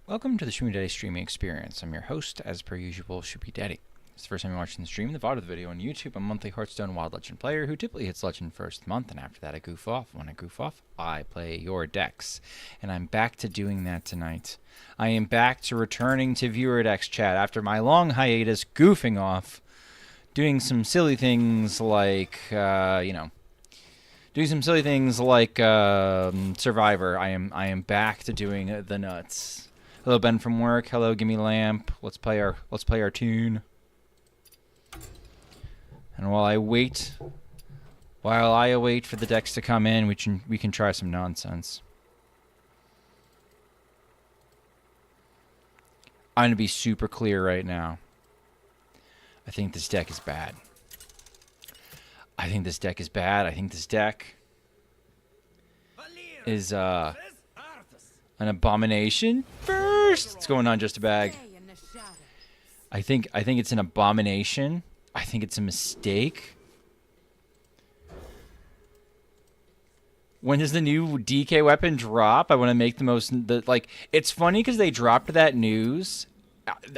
Welcome to the Schmoopydady streaming experience. I'm your host, as per usual, Schmoopydady. It's the first time you're watching the stream, the VOD of the video on YouTube. I'm a monthly Hearthstone Wild Legend player who typically hits Legend first month, and after that I goof off. When I goof off, I play your decks. And I'm back to doing that tonight. I am back to returning to viewer decks chat after my long hiatus, goofing off, doing some silly things like, doing some silly things like Survivor. I am back to doing the nuts. Hello, Ben from work. Hello, gimme lamp. Let's play our tune. And while I await for the decks to come in, we can try some nonsense. I'm gonna be super clear right now. I think this deck is bad. I think this deck is an abomination. First, what's going on, just a bag? I think it's an abomination. I think it's a mistake. When does the new DK weapon drop? I want to make the most. It's funny because they dropped that news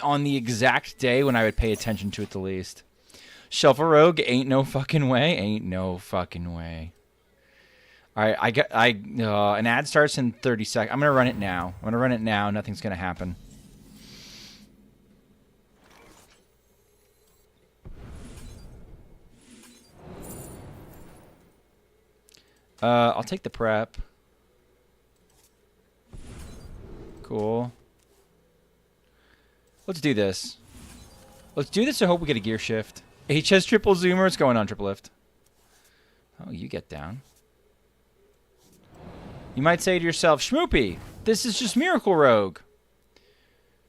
on the exact day when I would pay attention to it the least. Shuffle Rogue ain't no fucking way. Ain't no fucking way. All right, an ad starts in 30 seconds. I'm gonna run it now. Nothing's gonna happen. I'll take the prep. Cool. Let's do this. I hope we get a gear shift. HS triple zoomer. It's going on triple lift. Oh, you get down. You might say to yourself, Schmoopy, this is just Miracle Rogue.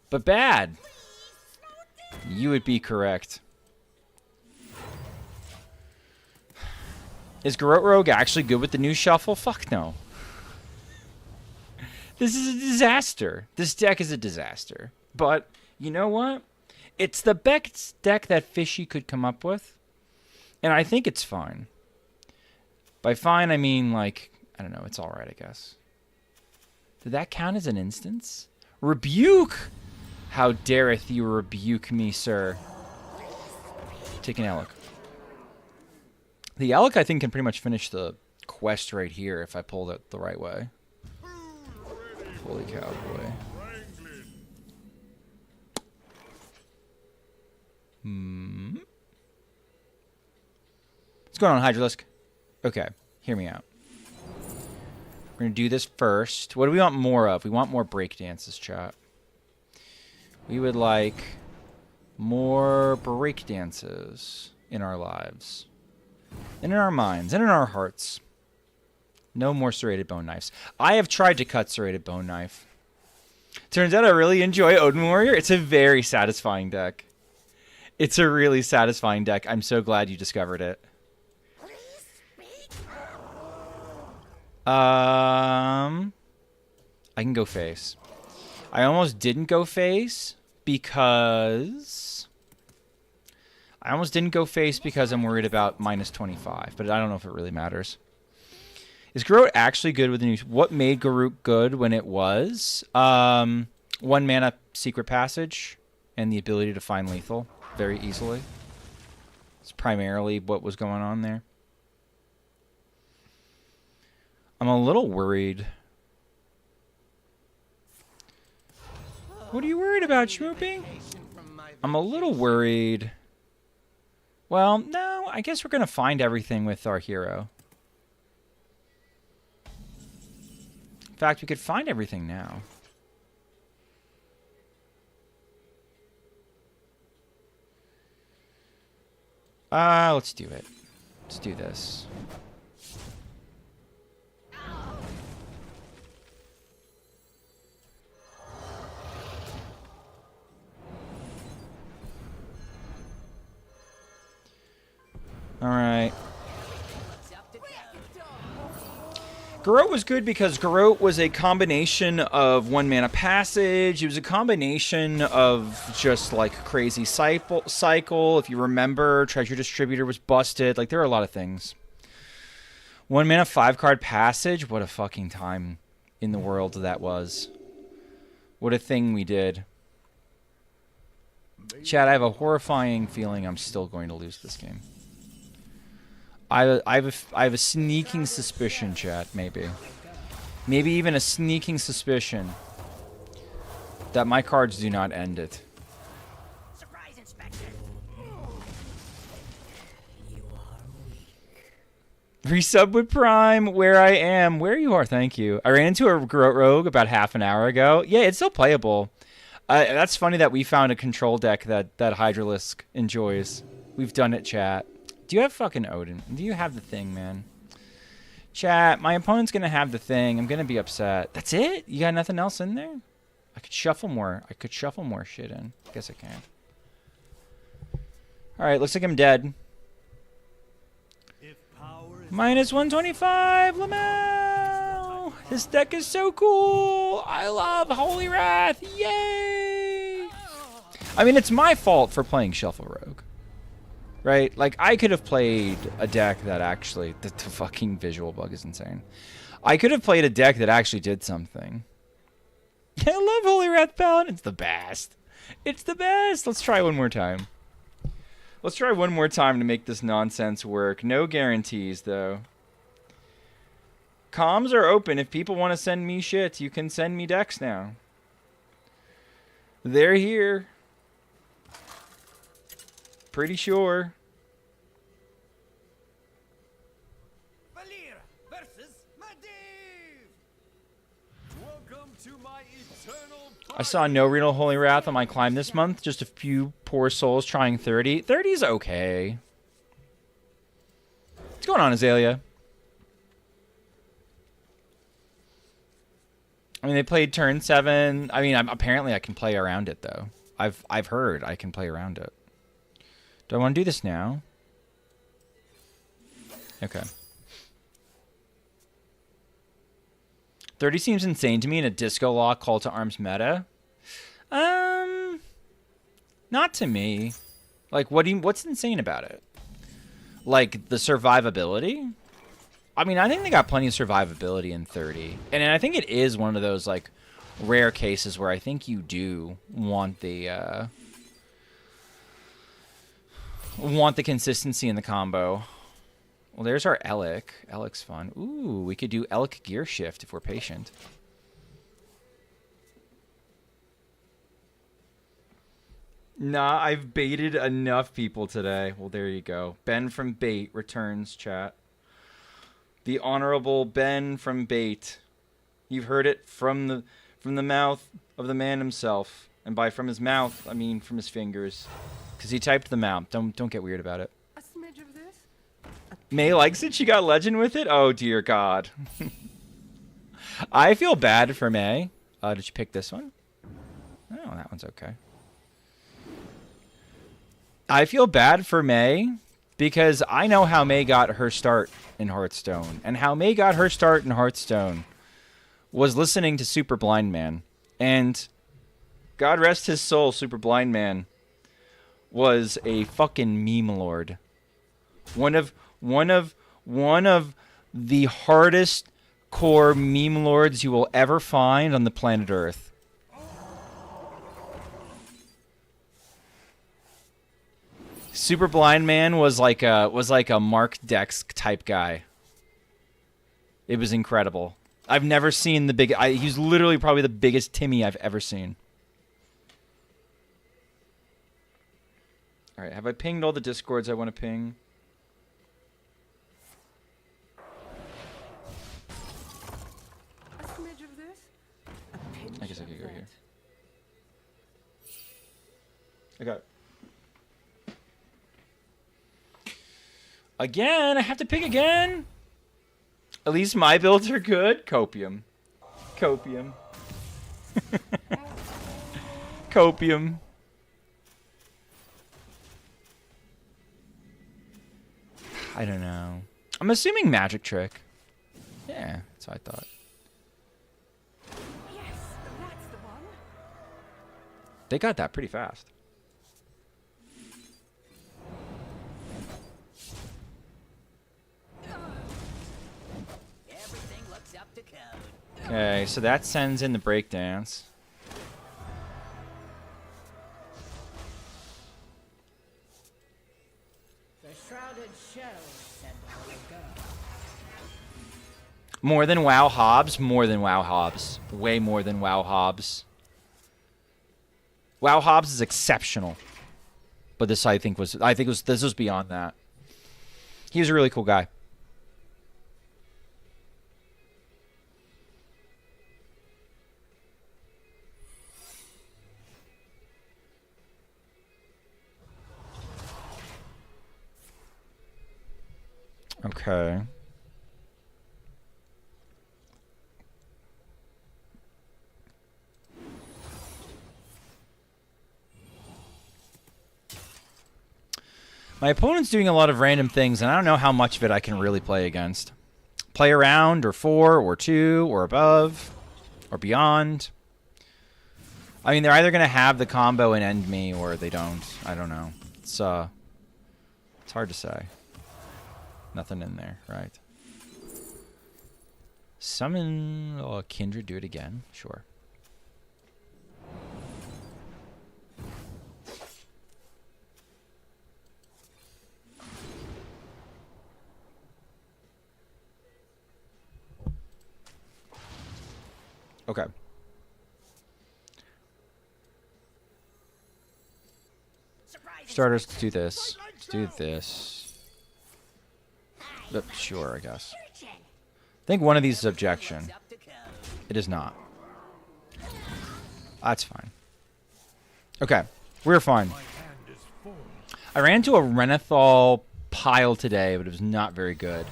But bad. You would be correct. Is Garrote Rogue actually good with the new shuffle? Fuck no. This is a disaster. This deck is a disaster. But, you know what? It's the best deck that Fishy could come up with. And I think it's fine. By fine, I mean, like, I don't know, it's alright, I guess. Did that count as an instance? Rebuke! How dareth you rebuke me, sir? Take an Alec. The Alec, I think, can pretty much finish the quest right here if I pull it the right way. Holy cowboy. What's going on, Hydralisk? Okay, hear me out. We're going to do this first. What do we want more of? We want more breakdances, chat. We would like more breakdances in our lives. And in our minds. And in our hearts. No more serrated bone knives. I have tried to cut serrated bone knife. Turns out I really enjoy Odin Warrior. It's a very satisfying deck. It's a really satisfying deck. I'm so glad you discovered it. I can go face. I almost didn't go face because I'm worried about minus 25, but I don't know if it really matters. Is Garrote actually good with the new? What made Garrote good when it was? 1 mana secret passage and the ability to find lethal very easily. It's primarily what was going on there. I'm a little worried. What are you worried about, Schmoopy? I'm a little worried. Well, no, I guess we're going to find everything with our hero. In fact, we could find everything now. Let's do it. Let's do this. Alright. Garrote was good because Garrote was a combination of 1 mana passage. It was a combination of just like crazy cycle. If you remember, Treasure Distributor was busted. Like there are a lot of things. 1 mana 5-card passage. What a fucking time in the world that was. What a thing we did. Chad, I have a horrifying feeling I'm still going to lose this game. I have a sneaking suspicion, Chad, maybe. Maybe even a sneaking suspicion that my cards do not end it. Surprise inspection. Resub with Prime, where I am. Where you are, thank you. I ran into a rogue about half an hour ago. Yeah, it's still playable. That's funny that we found a control deck that Hydralisk enjoys. We've done it, chat. Do you have fucking Odin? Do you have the thing, man? Chat, my opponent's going to have the thing. I'm going to be upset. That's it? You got nothing else in there? I could shuffle more. I could shuffle more shit in. Guess I can. Alright, looks like I'm dead. Minus 125, Lamau! This deck is so cool! I love Holy Wrath! Yay! I mean, it's my fault for playing Shuffle Rogue. Right? Like, I could have played a deck that actually... The fucking visual bug is insane. I could have played a deck that actually did something. I love Holy Wrath Paladin. It's the best. It's the best. Let's try one more time. Let's try one more time to make this nonsense work. No guarantees, though. Comms are open. If people want to send me shit, you can send me decks now. They're here. Pretty sure. Valir versus Medivh. Welcome to my eternal I saw no real Holy Wrath on my climb this month. Just a few poor souls trying 30. 30's okay. What's going on, Azalea? I mean, they played turn 7. I mean, apparently I can play around it, though. I've heard I can play around it. Do I want to do this now? Okay. 30 seems insane to me in a disco lock call to arms meta. Not to me. Like, what's insane about it? Like, the survivability? I mean, I think they got plenty of survivability in 30. And I think it is one of those, like, rare cases where I think you do want the consistency in the combo. Well, there's our Elec. Elec's fun. Ooh, we could do Elec Gear Shift if we're patient. Nah, I've baited enough people today. Well, there you go. Ben from Bait returns, chat. The Honorable Ben from Bait. You've heard it from the mouth of the man himself. And by from his mouth, I mean from his fingers. Because he typed them out. Don't get weird about it. A smidge of this. May likes it. She got legend with it. Oh, dear God. I feel bad for May. Did you pick this one? Oh, that one's okay. I feel bad for May because I know how May got her start in Hearthstone. And how May got her start in Hearthstone was listening to Super Blind Man. And God rest his soul, Super Blind Man was a fucking meme lord. One of the hardest core meme lords you will ever find on the planet Earth. Super Blind Man was like a Mark Dex type guy. It was incredible. I've never seen the big. He's literally probably the biggest Timmy I've ever seen. All right, have I pinged all the Discords I want to ping? A smidge of this. A pinch I guess I of could go that. here. I got. Again, I have to pick again. At least my builds are good. Copium. Copium. Copium. I don't know. I'm assuming magic trick. Yeah, that's what I thought. Yes, that's the one. They got that pretty fast. Everything looks up to code. Okay, so that sends in the breakdance. More than WoW Hobbs. More than WoW Hobbs. Way more than WoW Hobbs. WoW Hobbs is exceptional. But this, this was beyond that. He was a really cool guy. Okay. My opponent's doing a lot of random things, and I don't know how much of it I can really play against. Play around, or 4, or 2, or above, or beyond. I mean, they're either going to have the combo and end me, or they don't. I don't know. It's hard to say. Nothing in there, right? Summon Kindred, do it again. Sure. Okay. Starters, let's do this. Let's do this. Sure, I guess. I think one of these is objection. It is not. That's fine. Okay. We're fine. I ran into a Renethal pile today, but it was not very good.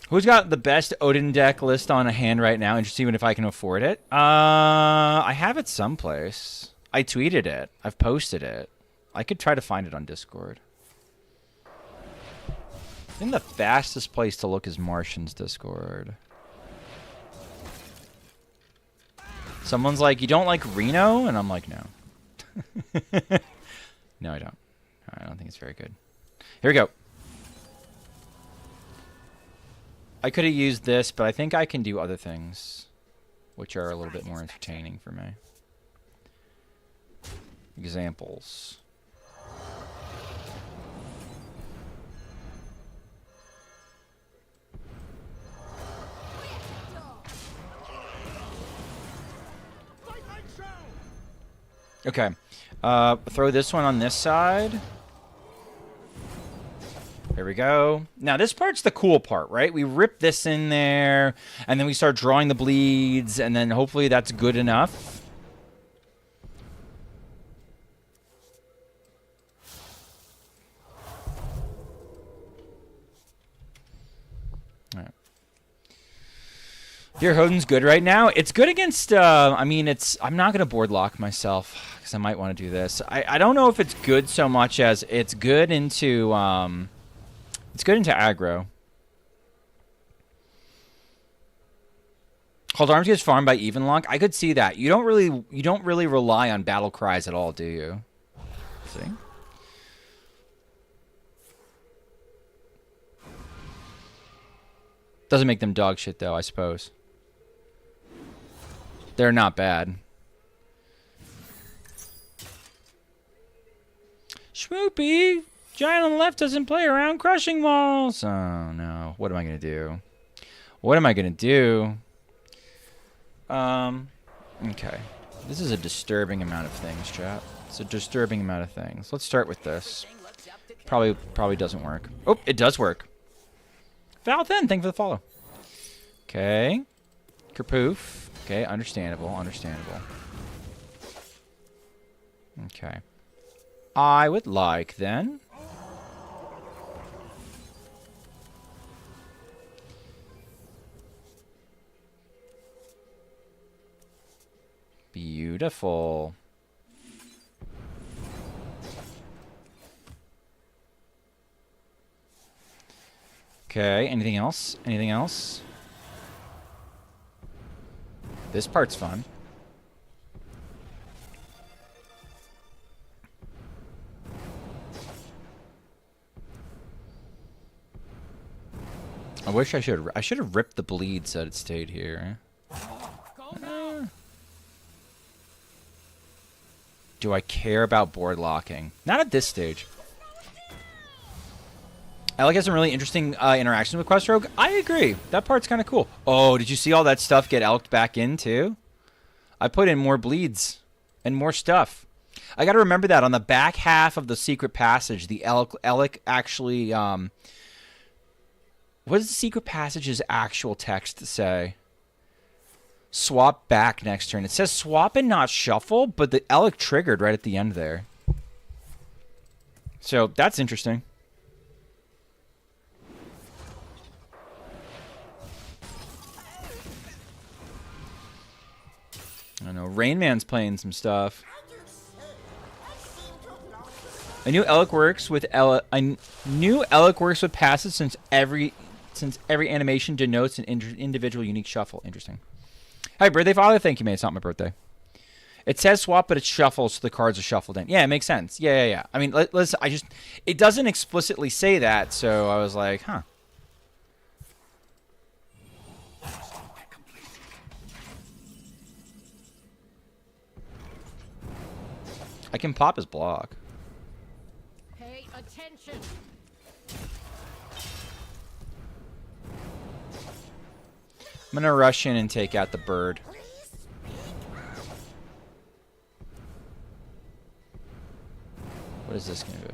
Who's got the best Odin deck list on a hand right now? Interesting if I can afford it. I have it someplace. I tweeted it. I've posted it. I could try to find it on Discord. I think the fastest place to look is Martian's Discord. Someone's like, you don't like Reno? And I'm like, no. No, I don't. I don't think it's very good. Here we go. I could have used this, but I think I can do other things, which are a little bit more entertaining for me. Examples. Okay. Throw this one on this side. There we go. Now, this part's the cool part, right? We rip this in there, and then we start drawing the bleeds, and then hopefully that's good enough. All right. Dear Hoden's good right now. It's good against, I mean, I'm not going to board lock myself, because I might want to do this. I don't know if it's good so much as it's good into, it's good into aggro. Called Arms gets farmed by even lock. I could see that. You don't really rely on battle cries at all, do you? See? Doesn't make them dog shit though, I suppose. They're not bad. Schmoopy! Giant on the left doesn't play around crushing walls. Oh, no. What am I going to do? What am I going to do? Okay. This is a disturbing amount of things, chat. It's a disturbing amount of things. Let's start with this. Probably doesn't work. Oh, it does work. Valthen, thank you for the follow. Okay. Kerpoof. Okay, understandable, understandable. Okay. I would like, then... Beautiful. Okay, anything else? Anything else? This part's fun. I wish I should have ripped the bleed so it stayed here. Do I care about board locking? Not at this stage. Alec has some really interesting interactions with Quest Rogue. I agree. That part's kind of cool. Oh, did you see all that stuff get Alec back in too? I put in more bleeds and more stuff. I got to remember that on the back half of the secret passage, the Alec actually... what does the secret passage's actual text say? Swap back next turn. It says swap and not shuffle, but the Alec triggered right at the end there. So that's interesting. I don't know. Rain Man's playing some stuff. I knew Alec works with passes since every animation denotes an individual unique shuffle. Interesting. Hi, birthday father. Thank you, mate. It's not my birthday. It says swap, but it's shuffle, so the cards are shuffled in. Yeah, it makes sense. Yeah. I mean, listen, it doesn't explicitly say that, so I was like, huh. I can pop his block. Pay attention. I'm gonna rush in and take out the bird. What is this gonna be?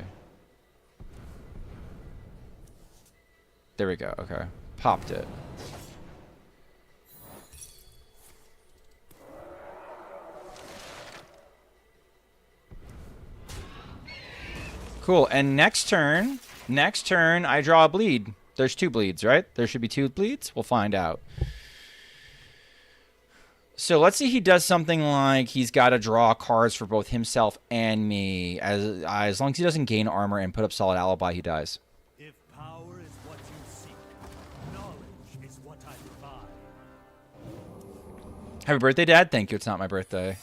There we go. Okay, popped it. Cool. And next turn, I draw a bleed. There's 2 bleeds, right? There should be 2 bleeds. We'll find out. So let's see. He does something like he's got to draw cards for both himself and me. As long as he doesn't gain armor and put up solid alibi, he dies. If power is what you seek, knowledge is what I provide. Happy birthday, Dad. Thank you. It's not my birthday.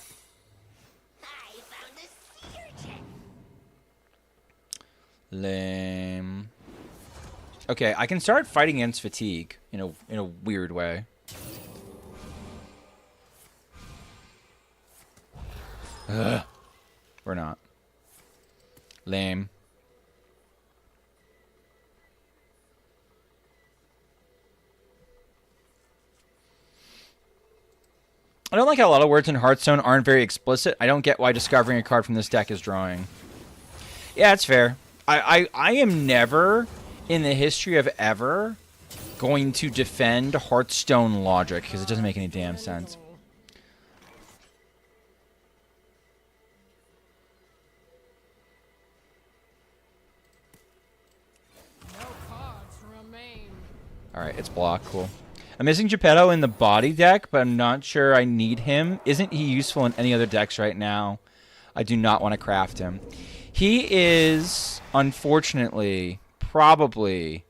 I found a sea urchin. Lame. Okay, I can start fighting against fatigue in a weird way. Ugh. We're not. Lame. I don't like how a lot of words in Hearthstone aren't very explicit. I don't get why discovering a card from this deck is drawing. Yeah, it's fair. I am never, in the history of ever, going to defend Hearthstone logic, because it doesn't make any damn sense. No cards remain. Alright, it's block. Cool. I'm missing Geppetto in the body deck, but I'm not sure I need him. Isn't he useful in any other decks right now? I do not want to craft him. He is, unfortunately, probably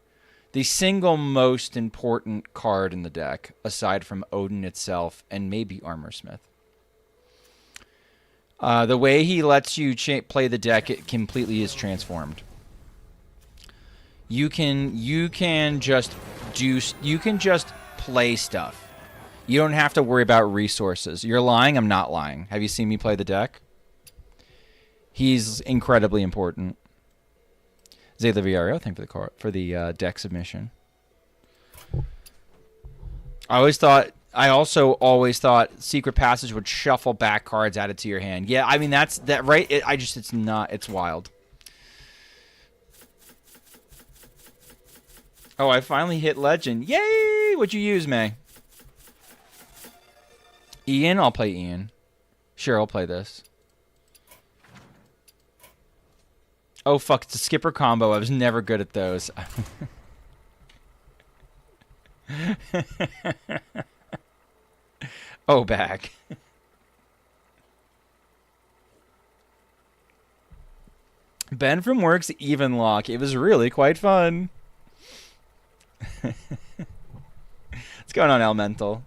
the single most important card in the deck, aside from Odin itself and maybe Armorsmith. The way he lets you play the deck, it completely is transformed. You can just play stuff. You don't have to worry about resources. You're lying, I'm not lying. Have you seen me play the deck? He's incredibly important. Zayla Villario, thank you for the deck submission. I also always thought Secret Passage would shuffle back cards added to your hand. Yeah, I mean right. It's wild. Oh, I finally hit Legend. Yay! What'd you use, May? Ian? I'll play Ian. Sure, I'll play this. Oh, fuck. It's a skipper combo. I was never good at those. Oh, back. Ben from Work's Even Lock. It was really quite fun. What's going on, Elemental?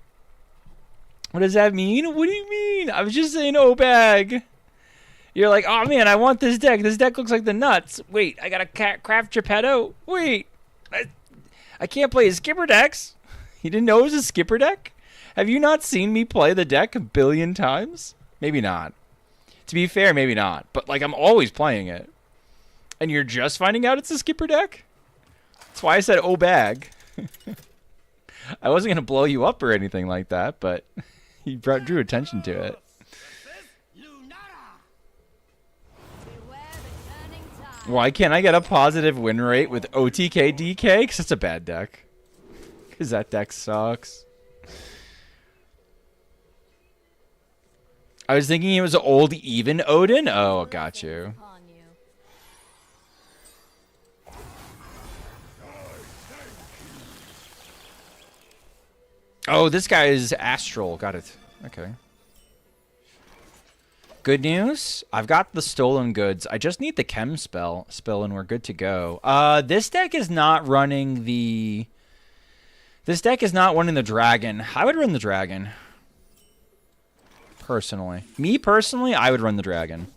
What does that mean? What do you mean? I was just saying, oh, bag. You're like, oh, man, I want this deck. This deck looks like the nuts. Wait, I got to craft Geppetto? Wait. I can't play skipper decks. You didn't know it was a skipper deck? Have you not seen me play the deck a billion times? Maybe not. To be fair, maybe not. But, like, I'm always playing it. And you're just finding out it's a skipper deck? That's why I said oh bag. I wasn't gonna blow you up or anything like that, but he drew attention to it. Why can't I get a positive win rate with OTK DK? Because it's a bad deck. Because that deck sucks. I was thinking it was old even Odin. Oh, got you. Oh, this guy is Astral. Got it. Okay. Good news. I've got the stolen goods. I just need the chem spill and we're good to go. This deck is not running the... This deck is not running the dragon. I would run the dragon. Personally. Me, personally, I would run the dragon.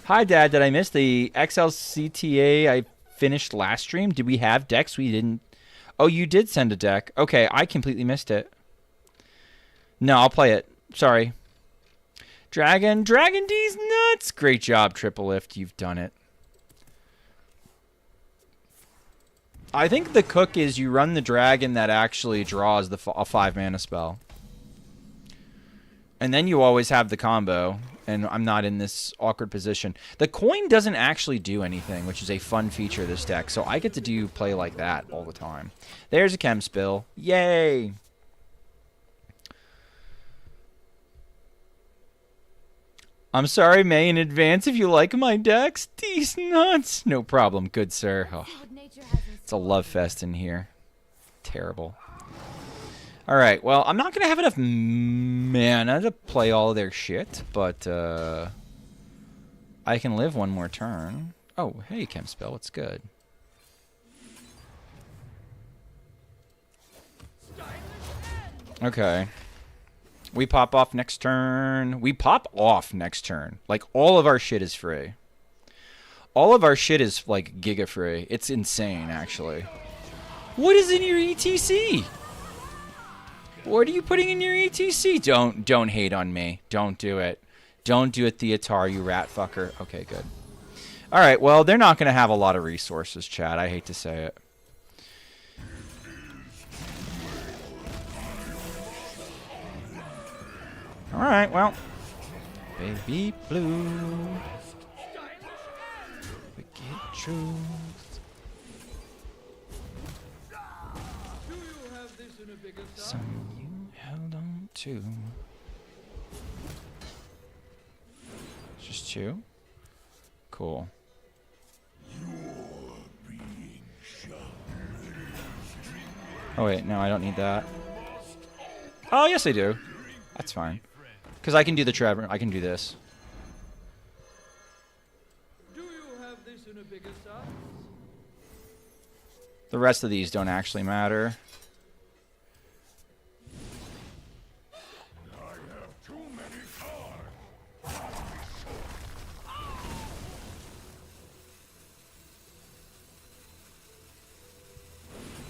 Hi, Dad. Did I miss the XLCTA I finished last stream? Did we have decks we didn't... Oh, you did send a deck. Okay, I completely missed it. No, I'll play it. Sorry. Dragon D's nuts. Great job, Triple Lift. You've done it. I think the cook is you run the dragon that actually draws a 5-mana spell. And then you always have the combo. And I'm not in this awkward position. The coin doesn't actually do anything, which is a fun feature of this deck. So I get to play like that all the time. There's a chem spill. Yay! I'm sorry, May, in advance if you like my decks. These nuts. No problem, good sir. Oh, it's a love fest in here. Terrible. Alright, well, I'm not going to have enough mana to play all of their shit, but I can live one more turn. Oh, hey, Chemspell, what's good? Okay. We pop off next turn. We pop off next turn. Like, all of our shit is free. All of our shit is, like, giga free. It's insane, actually. What is in your ETC? What are you putting in your ETC? Don't hate on me. Don't do it. Don't do it, Theatar, you rat fucker. Okay, good. Alright, well, they're not going to have a lot of resources, Chad. I hate to say it. Alright, well. Baby blue. Wicked truth. Some you held on to. Just 2? Cool. Oh wait, no, I don't need that. Oh, yes I do. That's fine. Because I can do the Trevor. I can do this. Do you have this in a bigger size? The rest of these don't actually matter. I have too many cards.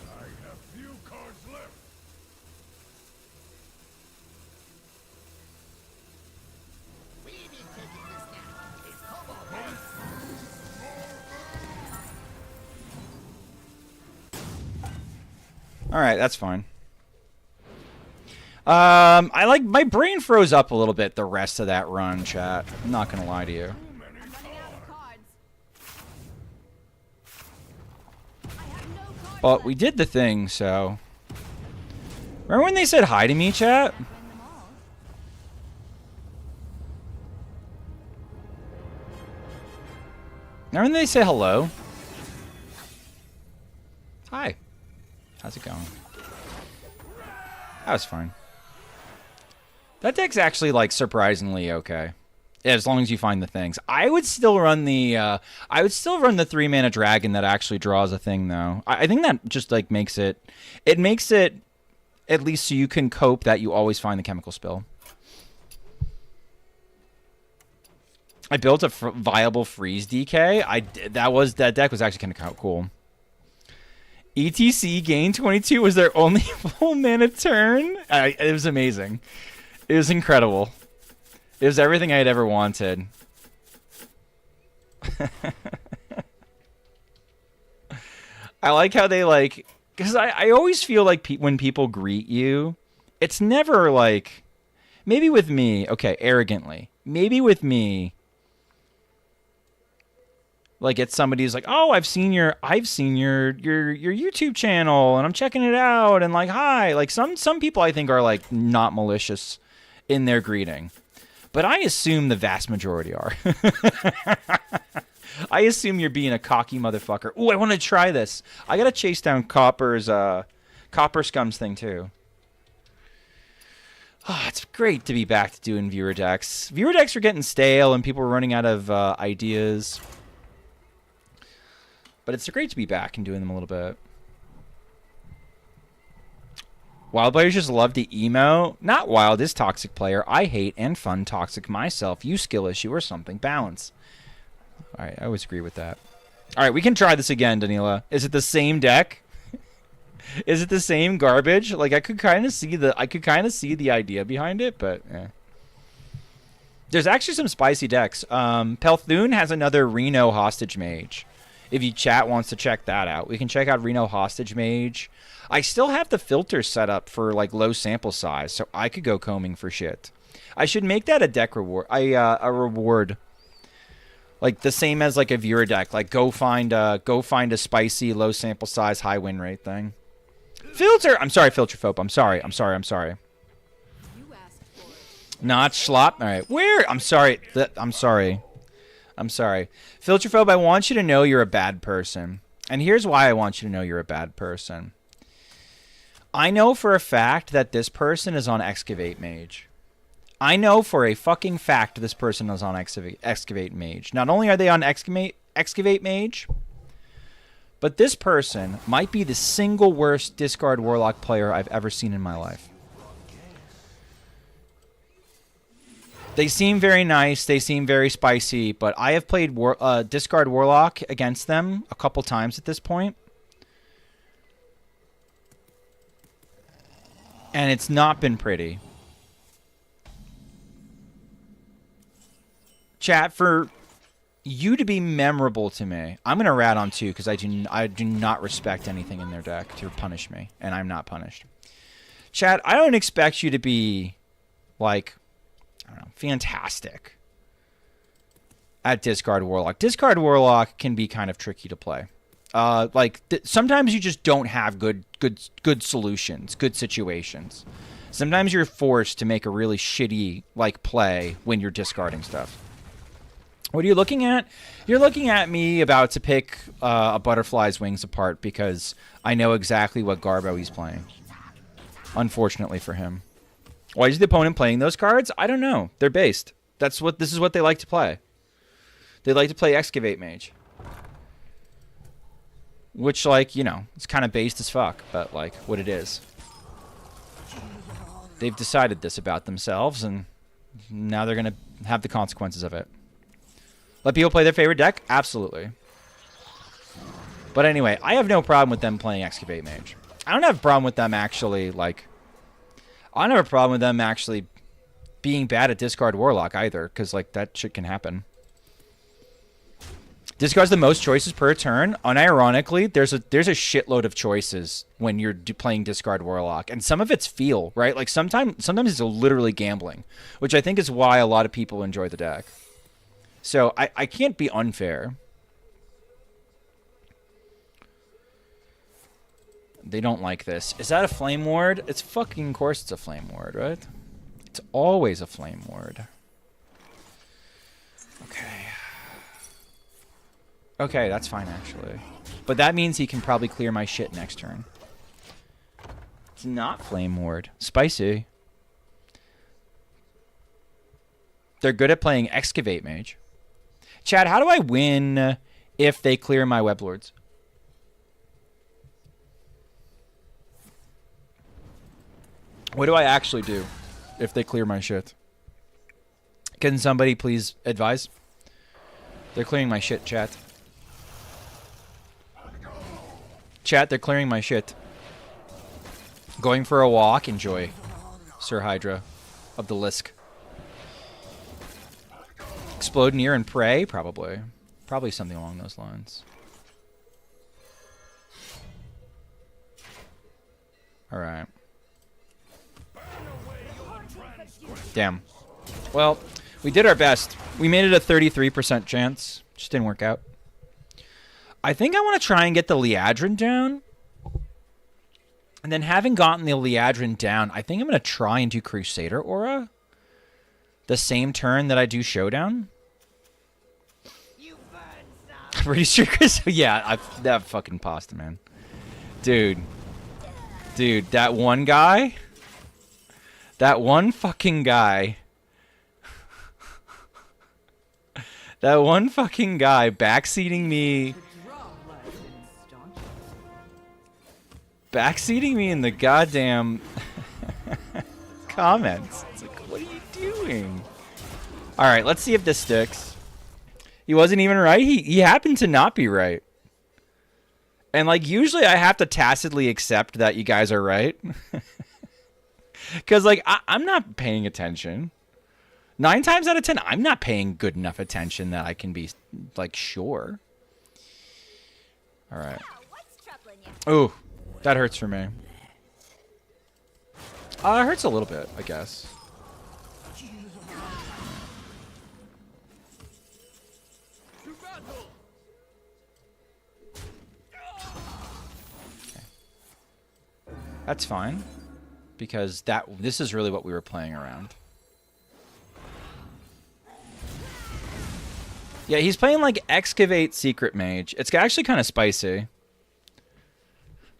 I have few cards left. We need taking this now. It's Cobalt. Alright, that's fine. I like my brain froze up a little bit the rest of that run, chat. I'm not gonna lie to you. I'm running out of cards. I have no cards But left. we did the thing, so. Remember when they said hi to me, chat? Win them all. Remember when they say hello? Hi. How's it going? That was fine. That deck's actually, like, surprisingly okay. Yeah, as long as you find the things. I would still run the 3-mana dragon that actually draws a thing, though. I think that just, like, makes it... It makes it, at least so you can cope that you always find the chemical spill. I built a viable freeze DK. That deck was actually kind of cool. ETC gain 22 was their only full mana turn. It was amazing. It was incredible. It was everything I had ever wanted. I like how they like, because I always feel like when people greet you, it's never like, maybe with me, okay, arrogantly, maybe with me, like it's somebody who's like, oh, I've seen your YouTube channel and I'm checking it out and like, hi, like some people I think are like not malicious in their greeting, but I assume the vast majority are. I assume you're being a cocky motherfucker. Ooh, I want to try this. I gotta chase down Copper Scum's thing too. Oh, it's great to be back to doing viewer decks. Viewer decks are getting stale and people are running out of ideas. But it's great to be back and doing them a little bit. Wild players just love to emo. Not wild is toxic player. I hate and fun toxic myself. You skill issue or something. Balance. All right, I always agree with that. All right, we can try this again, Danila. Is it the same deck? Is it the same garbage? Like I could kind of see the idea behind it, but there's actually some spicy decks. Pelthune has another Reno Hostage Mage. If you chat wants to check that out, we can check out Reno Hostage Mage. I still have the filter set up for like low sample size, so I could go combing for shit. I should make that a deck reward. A reward, like the same as like a viewer deck. Like go find a spicy low sample size high win rate thing. Filter. I'm sorry, Filterphobe. I'm sorry. You asked for it. Not Schlop. All right. Where? I'm sorry. I'm sorry. Filterphobe, I want you to know you're a bad person. And here's why I want you to know you're a bad person. I know for a fact that this person is on Excavate Mage. I know for a fucking fact this person is on Excavate Mage. Not only are they on Excavate Mage, but this person might be the single worst discard Warlock player I've ever seen in my life. They seem very nice. They seem very spicy, but I have played Discard Warlock against them a couple times at this point. And it's not been pretty. Chat, for you to be memorable to me, I'm going to rat on 2 because I do not respect anything in their deck to punish me, and I'm not punished. Chat, I don't expect you to be, like, I don't know, fantastic at Discard Warlock. Discard Warlock can be kind of tricky to play. Sometimes you just don't have good solutions, good situations. Sometimes you're forced to make a really shitty like play when you're discarding stuff. What are you looking at? You're looking at me about to pick a butterfly's wings apart because I know exactly what Garbo he's playing. Unfortunately for him. Why is the opponent playing those cards? I don't know. They're based. This is what they like to play. They like to play Excavate Mage. Which, like, you know, it's kind of based as fuck, but, like, what it is. They've decided this about themselves, and now they're going to have the consequences of it. Let people play their favorite deck? Absolutely. But anyway, I have no problem with them playing Excavate Mage. I don't have a problem with them actually, like... I don't have a problem with them actually being bad at Discard Warlock either, because, like, that shit can happen. Discards the most choices per turn. Unironically, there's a shitload of choices when you're playing Discard Warlock, and some of it's feel, right? Like, sometimes it's literally gambling, which I think is why a lot of people enjoy the deck. So, I can't be unfair. They don't like this. Is that a Flame Ward? It's fucking course it's a Flame Ward, right? It's always a Flame Ward. Okay. Okay, that's fine, actually. But that means he can probably clear my shit next turn. It's not Flame Ward. Spicy. They're good at playing Excavate Mage. Chad, how do I win if they clear my Weblords? What do I actually do if they clear my shit? Can somebody please advise? They're clearing my shit, chat. Chat, they're clearing my shit. Going for a walk? Enjoy. Sir Hydra of the Lisk. Explode near and pray? Probably. Probably something along those lines. Alright. Damn. Well, we did our best. We made it a 33% chance. Just didn't work out. I think I want to try and get the Liadrin down. And then having gotten the Liadrin down, I think I'm going to try and do Crusader Aura. The same turn that I do Showdown. You burn some. I'm pretty sure Chris... Yeah, that fucking pasta, man. Dude. Dude, that one guy... That one fucking guy... That one fucking guy backseating me... Backseating me in the goddamn... comments. It's like, what are you doing? Alright, let's see if this sticks. He wasn't even right. He happened to not be right. And, like, usually I have to tacitly accept that you guys are right. Because, like, I'm not paying attention. 9 times out of 10, I'm not paying good enough attention that I can be, like, sure. Alright. Ooh, that hurts for me. It hurts a little bit, I guess. That's fine, because this is really what we were playing around. Yeah, he's playing like Excavate Secret Mage. It's actually kind of spicy.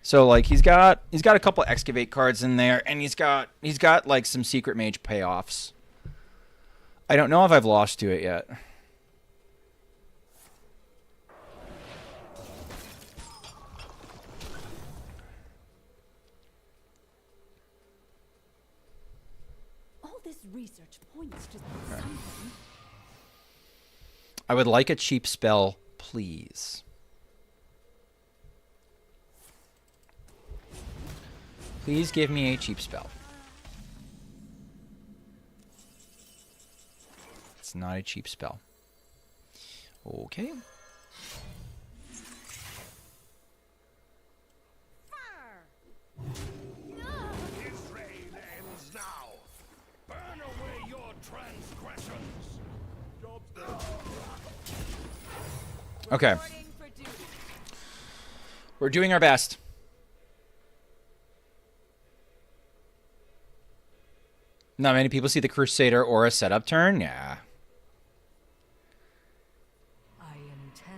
So like he's got a couple Excavate cards in there, and he's got like some Secret Mage payoffs. I don't know if I've lost to it yet. Research points to something. I would like a cheap spell, please. Please give me a cheap spell. It's not a cheap spell. Okay. Okay. We're doing our best. Not many people see the Crusader Aura setup turn. Yeah.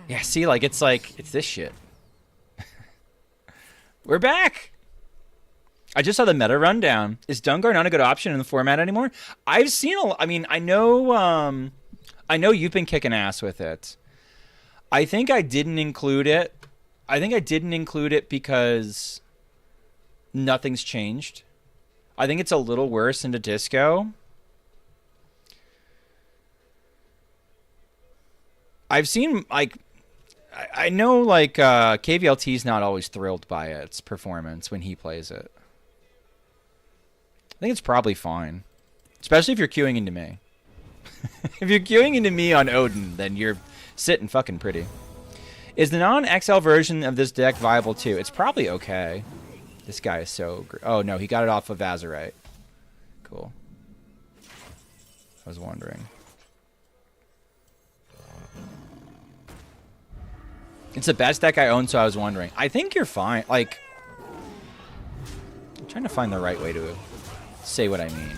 Yeah, see, like, it's this shit. We're back! I just saw the meta rundown. Is Dungar not a good option in the format anymore? I've seen I mean, I know you've been kicking ass with it. I think I didn't include it. I think I didn't include it because nothing's changed. I think it's a little worse into Disco. I've seen, like, I know, like, KVLT's not always thrilled by its performance when he plays it. I think it's probably fine. Especially if you're queuing into me. If you're queuing into me on Odin, then you're sitting fucking pretty. Is the non-XL version of this deck viable too? It's probably okay. This guy is so great. Oh no, he got it off of Azurite. Cool. I was wondering. It's the best deck I own, so I was wondering. I think you're fine. Like, I'm trying to find the right way to say what I mean.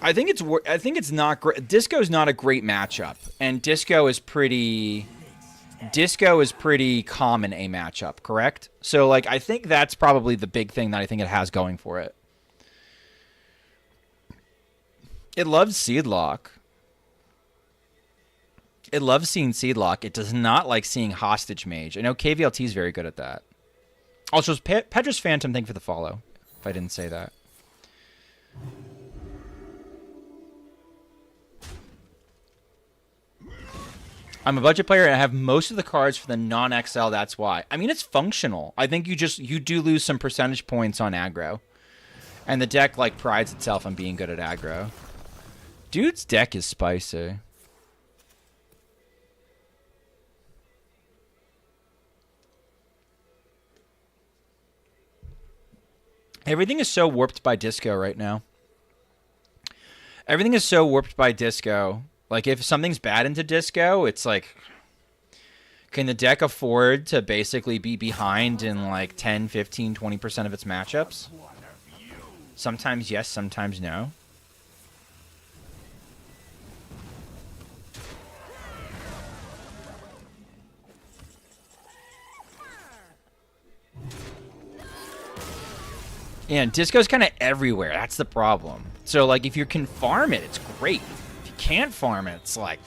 I think it's not great. Disco's not a great matchup, and Disco is pretty common a matchup, correct? So, like, I think that's probably the big thing that I think it has going for it. It loves Seedlock. It loves seeing Seedlock. It does not like seeing Hostage Mage. I know KVLT is very good at that. Also, Pedra's Phantom, thank you for the follow, if I didn't say that. I'm a budget player and I have most of the cards for the non-XL, that's why. I mean, it's functional. I think you do lose some percentage points on aggro. And the deck, like, prides itself on being good at aggro. Dude's deck is spicy. Everything is so warped by disco right now. Everything is so warped by disco. Like, if something's bad into disco, it's like, can the deck afford to basically be behind in like 10, 15, 20% of its matchups? Sometimes yes, sometimes no. And disco's kind of everywhere. That's the problem. So, like, if you can farm it, it's great. If you can't farm it, it's like,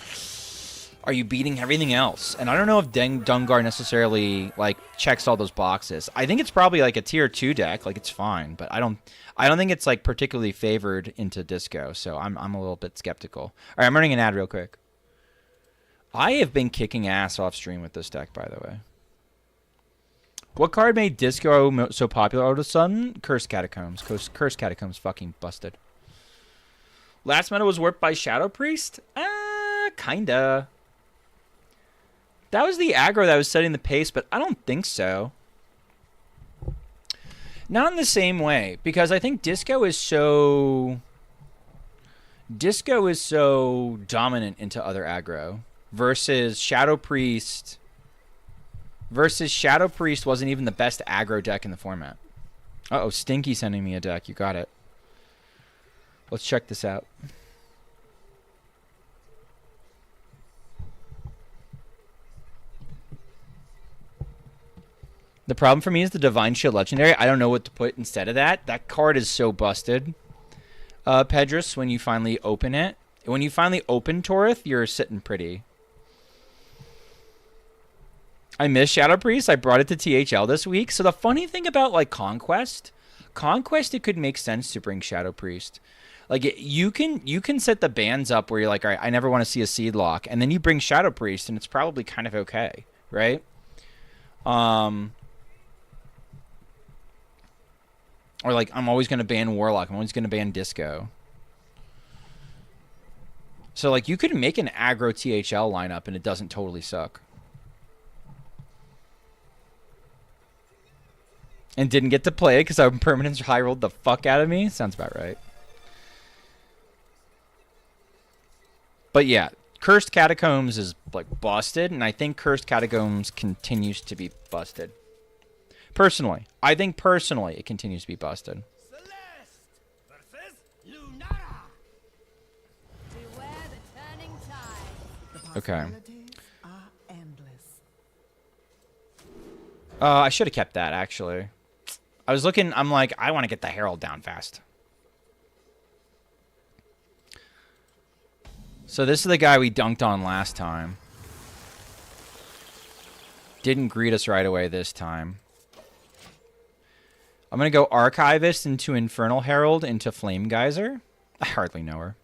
are you beating everything else? And I don't know if Dungar necessarily, like, checks all those boxes. I think it's probably, like, a tier 2 deck. Like, it's fine. But I don't think it's, like, particularly favored into disco. So I'm a little bit skeptical. All right, I'm running an ad real quick. I have been kicking ass off stream with this deck, by the way. What card made disco so popular all of a sudden? Cursed Catacombs. Cursed Catacombs fucking busted. Last meta was warped by Shadow Priest? Kinda. That was the aggro that was setting the pace, but I don't think so. Not in the same way, because I think disco is so dominant into other aggro versus Shadow Priest. Shadow Priest wasn't even the best aggro deck in the format. Uh-oh, Stinky sending me a deck. You got it. Let's check this out. The problem for me is the Divine Shield Legendary. I don't know what to put instead of that. That card is so busted. Pedrus, when you finally open it. When you finally open Torith, you're sitting pretty. I miss Shadow Priest. I brought it to THL this week. So the funny thing about, like, Conquest, it could make sense to bring Shadow Priest. Like, you can set the bans up where you're like, all right, I never want to see a Seed Lock. And then you bring Shadow Priest, and it's probably kind of okay, right? Or, like, I'm always going to ban Warlock. I'm always going to ban Disco. So, like, you could make an aggro THL lineup, and it doesn't totally suck. And didn't get to play it because our permanents high rolled the fuck out of me. Sounds about right. But yeah, Cursed Catacombs is, like, busted, and I think Cursed Catacombs continues to be busted. Personally. I think personally it continues to be busted. Celeste versus Lunara. Beware the turning tide. The Okay. possibilities are endless. I should have kept that, actually. I was looking, I'm like, I want to get the Herald down fast. So this is the guy we dunked on last time. Didn't greet us right away this time. I'm going to go Archivist into Infernal Herald into Flame Geyser. I hardly know her.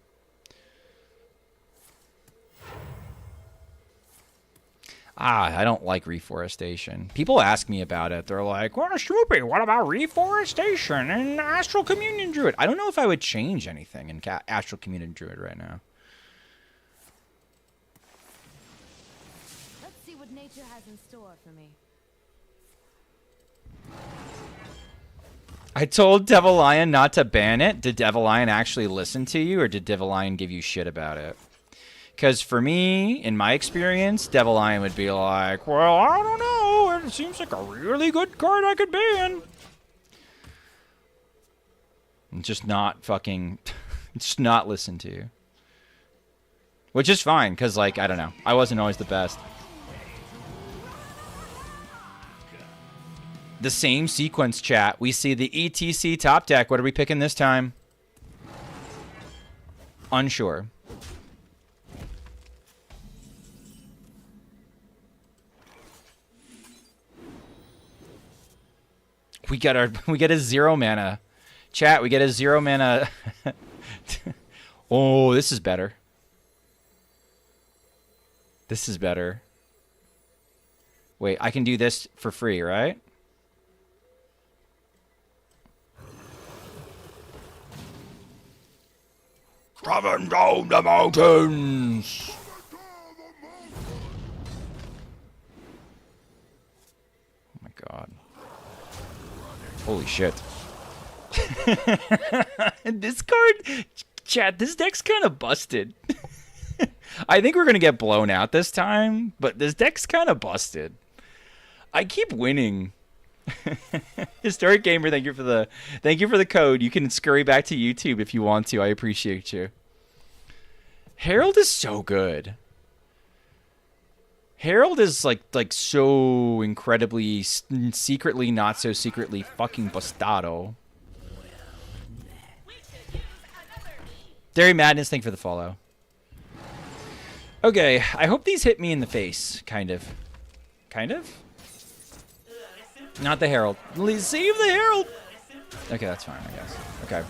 I don't like reforestation. People ask me about it. They're like, well, Schmoopy, what about reforestation and Astral Communion Druid? I don't know if I would change anything in Astral Communion Druid right now. Let's see what nature has in store for me. I told Devil Lion not to ban it. Did Devil Lion actually listen to you, or did Devil Lion give you shit about it? Because for me, in my experience, Devil Lion would be like, well, I don't know. It seems like a really good card I could ban. And just not fucking, just not listen to you. Which is fine, because, like, I don't know. I wasn't always the best. The same sequence, chat. We see the ETC top deck. What are we picking this time? Unsure. We get a 0 mana. Chat, we get a 0 mana. Oh, this is better. This is better. Wait, I can do this for free, right? Driven down the mountains. Oh my god. Holy shit. This card, chat, this deck's kind of busted. I think we're going to get blown out this time, but this deck's kind of busted. I keep winning. Historic Gamer, thank you for the code. You can scurry back to YouTube if you want to. I appreciate you. Herald is so good. Herald is like so incredibly secretly not so secretly fucking bastado. Dairy Madness, thank you for the follow. Okay, I hope these hit me in the face, kind of. Kind of? Not the Herald. Save the Herald! Okay, that's fine, I guess. Okay.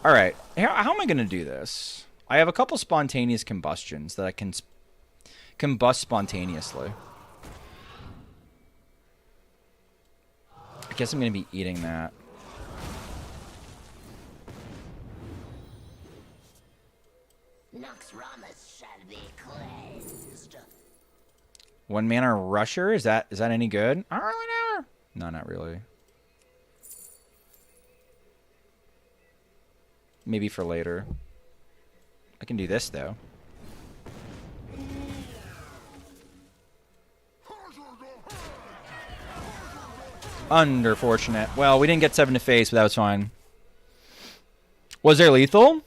Alright, how am I going to do this? I have a couple spontaneous combustions that I can combust spontaneously. I guess I'm going to be eating that. Nox Ramus shall be cleansed. 1 mana rusher? Is that any good? I don't really know. No, not really. Maybe for later. I can do this though. Unfortunate. Well, we didn't get 7 to face, but that was fine. Was there lethal?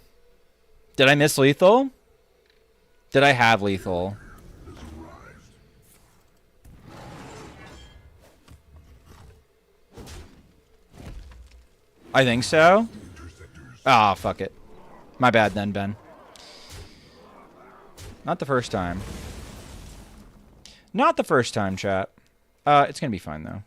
Did I miss lethal? Did I have lethal? I think so. Ah, fuck it. My bad then, Ben. Not the first time. Not the first time, chat. It's gonna be fine, though.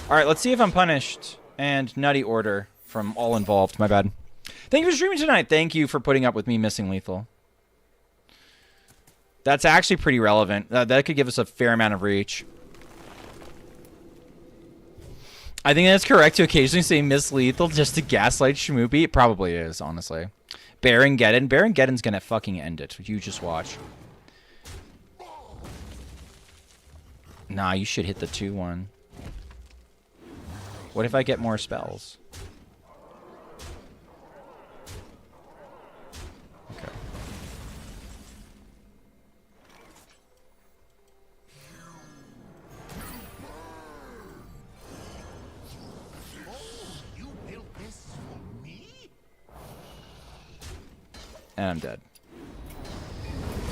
Alright, let's see if I'm punished. And nutty order from all involved. My bad. Thank you for streaming tonight. Thank you for putting up with me missing lethal. That's actually pretty relevant. That could give us a fair amount of reach. I think that's correct to occasionally say miss lethal just to gaslight Schmoopy. It probably is, honestly. Baron Geddon. Baron Geddon's gonna fucking end it. You just watch. Nah, you should hit the 2-1. What if I get more spells? Okay. You built this for me? And I'm dead.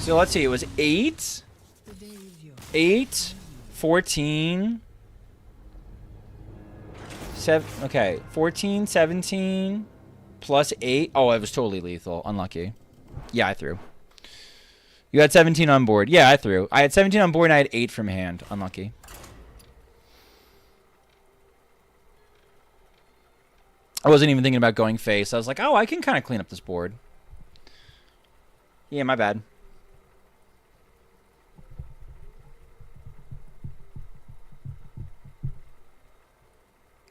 So let's see, it was 8, 14, 7, okay, 14, 17, plus 8. Oh, it was totally lethal. Unlucky. Yeah, I threw. You had 17 on board. Yeah, I threw. I had 17 on board and I had 8 from hand. Unlucky. I wasn't even thinking about going face. I was like, oh, I can kind of clean up this board. Yeah, my bad.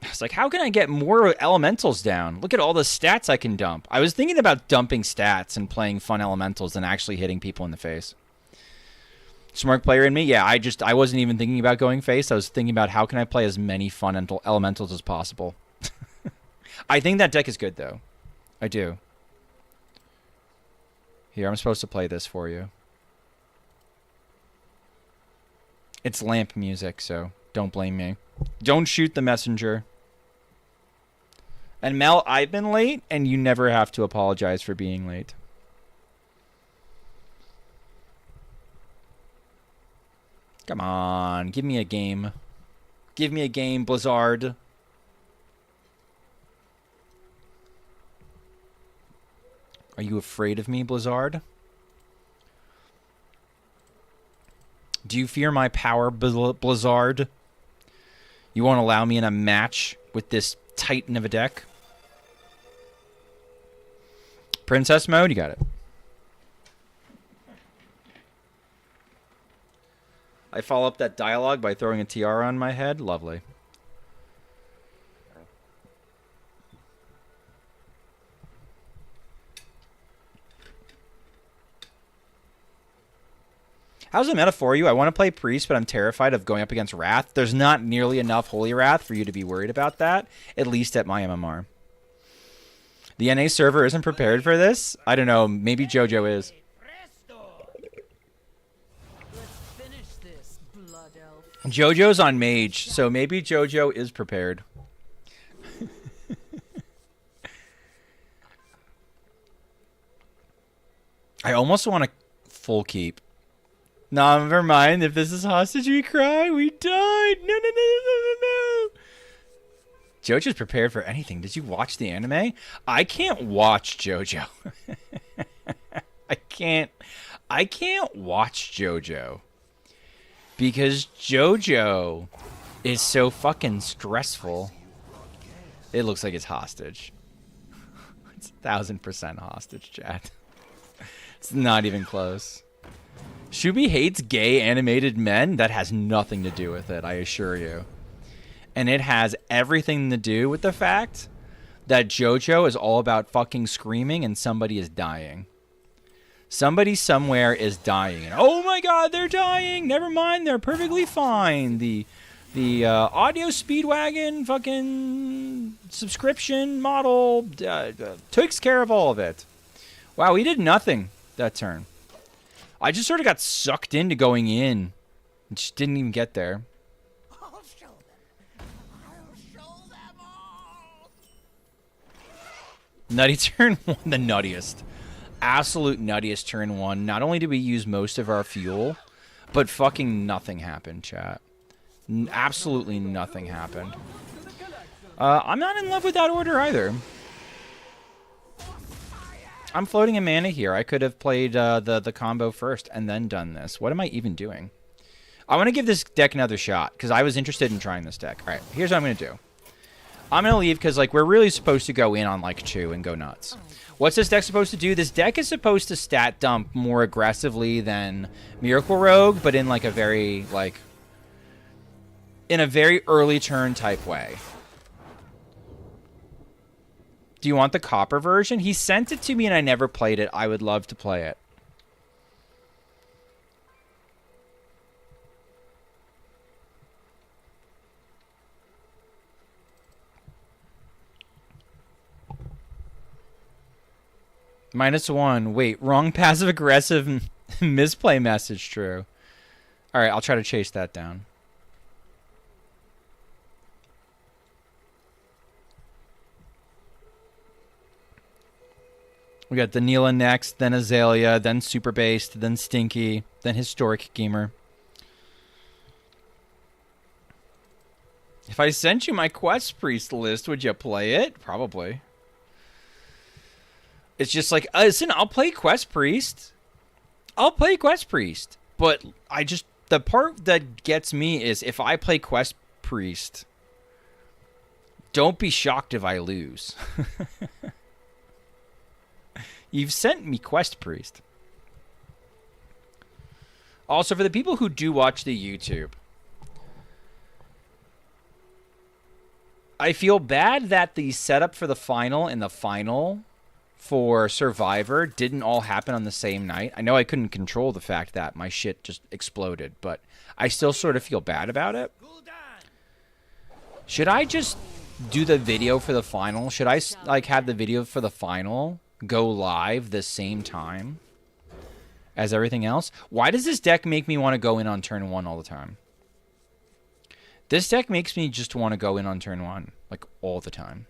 It's like, how can I get more elementals down? Look at all the stats I can dump. I was thinking about dumping stats and playing fun elementals than actually hitting people in the face. Smart player in me? Yeah, I wasn't even thinking about going face. I was thinking about how can I play as many fun elementals as possible. I think that deck is good, though. I do. Here, I'm supposed to play this for you. It's lamp music, so don't blame me. Don't shoot the messenger. And Mel, I've been late, and you never have to apologize for being late. Come on, give me a game. Give me a game, Blizzard. Are you afraid of me, Blizzard? Do you fear my power, Blizzard? You won't allow me in a match with this titan of a deck? Princess mode, you got it. I follow up that dialogue by throwing a tiara on my head. Lovely. How's the meta for you? I want to play Priest, but I'm terrified of going up against Wrath. There's not nearly enough Holy Wrath for you to be worried about that, at least at my MMR. The NA server isn't prepared for this? I don't know. Maybe JoJo is. Let's finish this, blood elf. JoJo's on Mage, so maybe JoJo is prepared. I almost want to full keep. No, never mind. If this is hostage, we cry. We died. No, no, no, no, no, no, no. JoJo's prepared for anything. Did you watch the anime? I can't watch JoJo. I can't watch JoJo. Because JoJo is so fucking stressful. It looks like it's hostage. It's 1000% hostage, chat. It's not even close. Shubi hates gay animated men. That has nothing to do with it, I assure you. And it has everything to do with the fact that JoJo is all about fucking screaming and somebody is dying. Somebody somewhere is dying. And, oh my god, they're dying. Never mind, they're perfectly fine. The audio Speedwagon fucking subscription model takes care of all of it. Wow, we did nothing that turn. I just sort of got sucked into going in. Just didn't even get there. I'll show them. I'll show them all. Nutty turn 1, the nuttiest. Absolute nuttiest turn 1. Not only did we use most of our fuel, but fucking nothing happened, chat. Absolutely nothing happened. I'm not in love with that order either. I'm floating a mana here. I could have played the combo first and then done this. What am I even doing? I want to give this deck another shot because I was interested in trying this deck. All right, here's what I'm going to do. I'm going to leave because like we're really supposed to go in on like 2 and go nuts. What's this deck supposed to do? This deck is supposed to stat dump more aggressively than Miracle Rogue, but in like a very like in a very early turn type way. Do you want the copper version? He sent it to me and I never played it. I would love to play it. -1. Wait, wrong passive-aggressive misplay message, true. Alright, I'll try to chase that down. We got Daniela next, then Azalea, then Super Based, then Stinky, then Historic Gamer. If I sent you my Quest Priest list, would you play it? Probably. It's just like, listen, I'll play Quest Priest. I'll play Quest Priest. But I just, the part that gets me is if I play Quest Priest, don't be shocked if I lose. You've sent me Quest Priest. Also, for the people who do watch the YouTube, I feel bad that the setup for the final and the final for Survivor didn't all happen on the same night. I know I couldn't control the fact that my shit just exploded, but I still sort of feel bad about it. Should I just do the video for the final? Should I like have the video for the final go live the same time as everything else? Why does this deck make me want to go in on turn 1 all the time? This deck makes me just want to go in on turn 1, like all the time.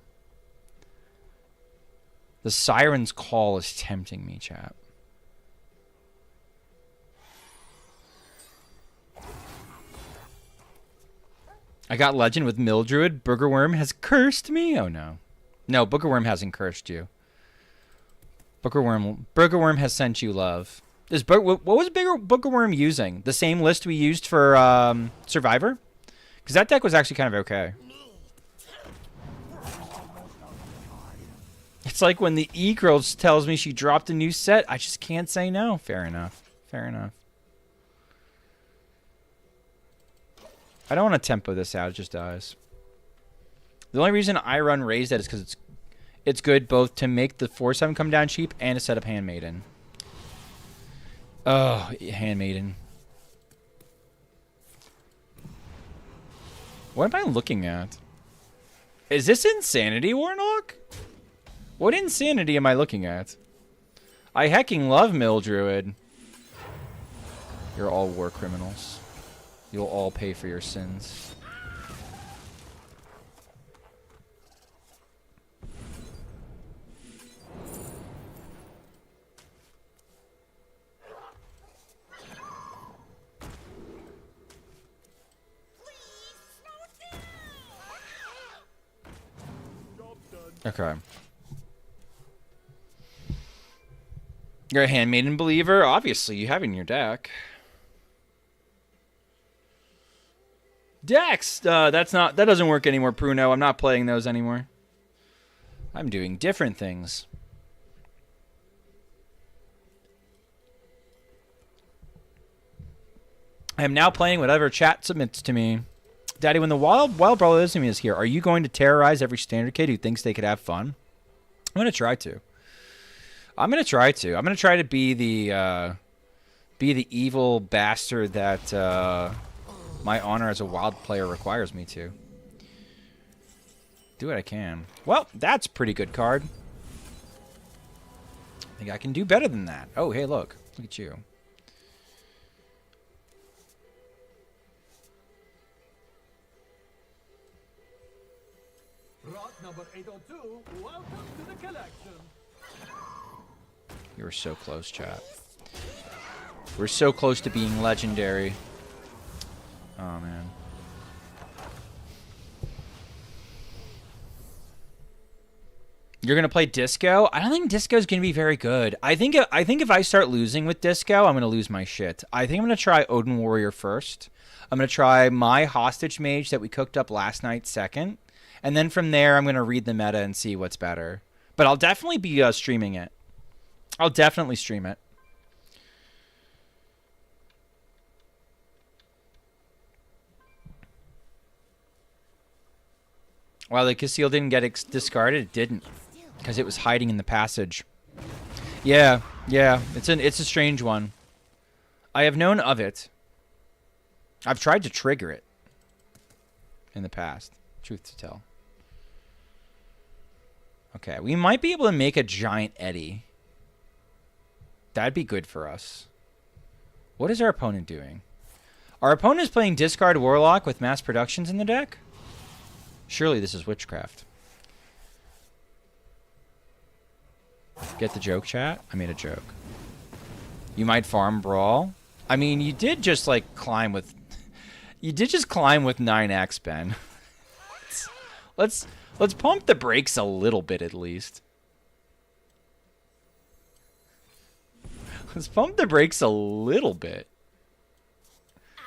The Siren's Call is tempting me, chat. I got Legend with Mildruid. Boogerworm has cursed me? Oh no. No, Boogerworm hasn't cursed you. Boogerworm has sent you love. What was Boogerworm using? The same list we used for Survivor? Because that deck was actually kind of okay. It's like when the E-girl tells me she dropped a new set, I just can't say no. Fair enough. Fair enough. I don't want to tempo this out. It just dies. The only reason I run Raise Dead is because it's good both to make the 4/7 come down cheap and to set up Handmaiden. Oh, Handmaiden. What am I looking at? Is this Insanity, Warnock? What insanity am I looking at? I hecking love Mildruid. You're all war criminals. You'll all pay for your sins. Okay. You're a Handmaiden believer? Obviously, you have it in your deck. Dex! That doesn't work anymore, Pruno. I'm not playing those anymore. I'm doing different things. I am now playing whatever chat submits to me. Daddy, when the Wild Brotherlism is here, are you going to terrorize every standard kid who thinks they could have fun? I'm going to try to. I'm going to try to be the evil bastard that my honor as a Wild player requires me to. Do what I can. Well, that's a pretty good card. I think I can do better than that. Oh, hey, look. Look at you. Rot number 802, welcome to the collection. You were so close, chat. We're so close to being legendary. Oh, man. You're going to play Disco? I don't think Disco's going to be very good. I think if I start losing with Disco, I'm going to lose my shit. I think I'm going to try Odin Warrior first. I'm going to try my Hostage Mage that we cooked up last night second. And then from there, I'm going to read the meta and see what's better. But I'll definitely be streaming it. I'll definitely stream it. While the Cassil didn't get discarded, it didn't. Because it was hiding in the passage. Yeah. It's a strange one. I have known of it. I've tried to trigger it. In the past. Truth to tell. Okay, we might be able to make a giant Eddy. That'd be good for us. What is our opponent doing? Our opponent is playing Discard Warlock with Mass Productions in the deck? Surely this is Witchcraft. Get the joke, chat? I made a joke. You might farm Brawl? I mean, you did just, like, climb with... You did just climb with 9x, Ben. Let's pump the brakes a little bit, at least. Let's pump the brakes a little bit. I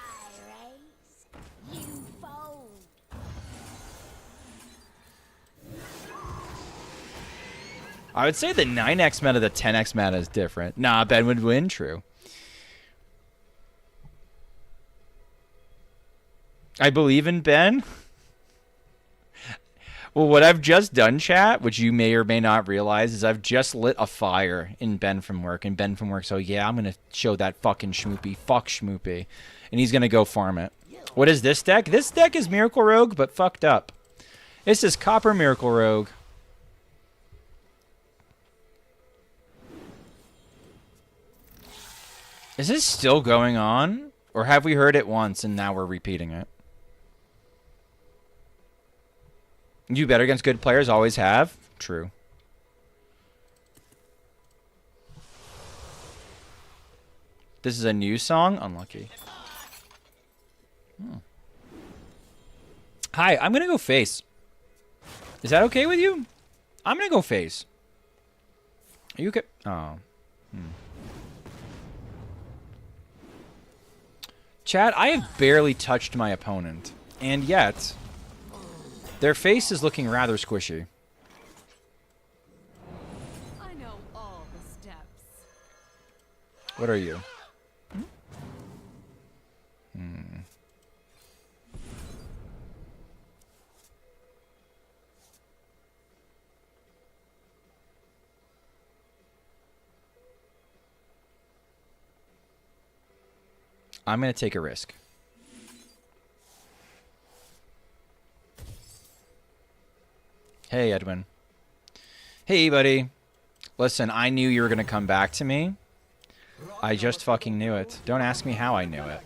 raise, you fold. I would say the 9x meta, the 10x meta is different. Nah, Ben would win, true. I believe in Ben. Well, what I've just done, chat, which you may or may not realize, is I've just lit a fire in Ben from work. And Ben from work, so yeah, I'm going to show that fucking Schmoopy. Fuck Schmoopy. And he's going to go farm it. What is this deck? This deck is Miracle Rogue, but fucked up. This is Copper Miracle Rogue. Is this still going on? Or have we heard it once and now we're repeating it? You better against good players, always have. True. This is a new song? Unlucky. Hmm. Hi, I'm going to go face. Is that okay with you? I'm going to go face. Are you okay? Oh. Chad, I have barely touched my opponent. And yet... their face is looking rather squishy. What are you? I'm going to take a risk. Hey, Edwin. Hey, buddy. Listen, I knew you were going to come back to me. I just fucking knew it. Don't ask me how I knew it.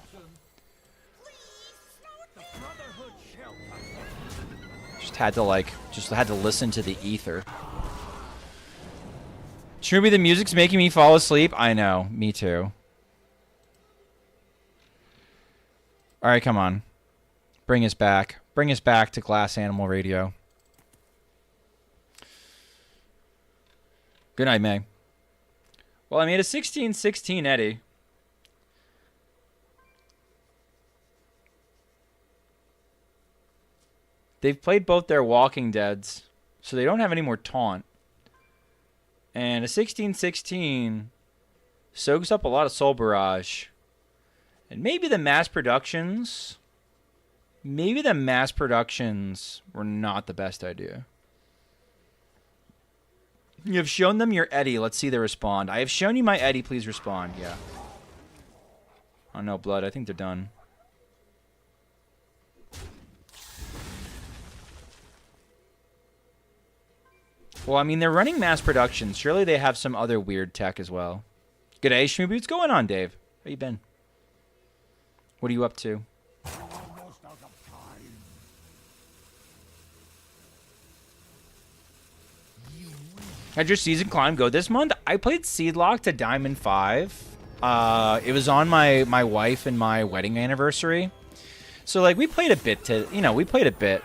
Just had to listen to the ether. Shmoopy, the music's making me fall asleep. I know. Me too. All right, come on. Bring us back. Bring us back to Glass Animal Radio. Good night, May. Well, I made a 16-16, Eddie. They've played both their Walking Deads, so they don't have any more taunt. And a 16-16 soaks up a lot of Soul Barrage. And maybe the mass productions were not the best idea. You have shown them your Eddie. Let's see they respond. I have shown you my Eddie. Please respond. Yeah. Oh, no, Blood. I think they're done. Well, I mean, they're running mass productions. Surely they have some other weird tech as well. G'day, Shmoopy. What's going on, Dave? How you been? What are you up to? Almost out of time. How'd your season climb go this month? I played Seedlock to Diamond 5. It was on my wife and my wedding anniversary. So, like, we played a bit to, we played a bit.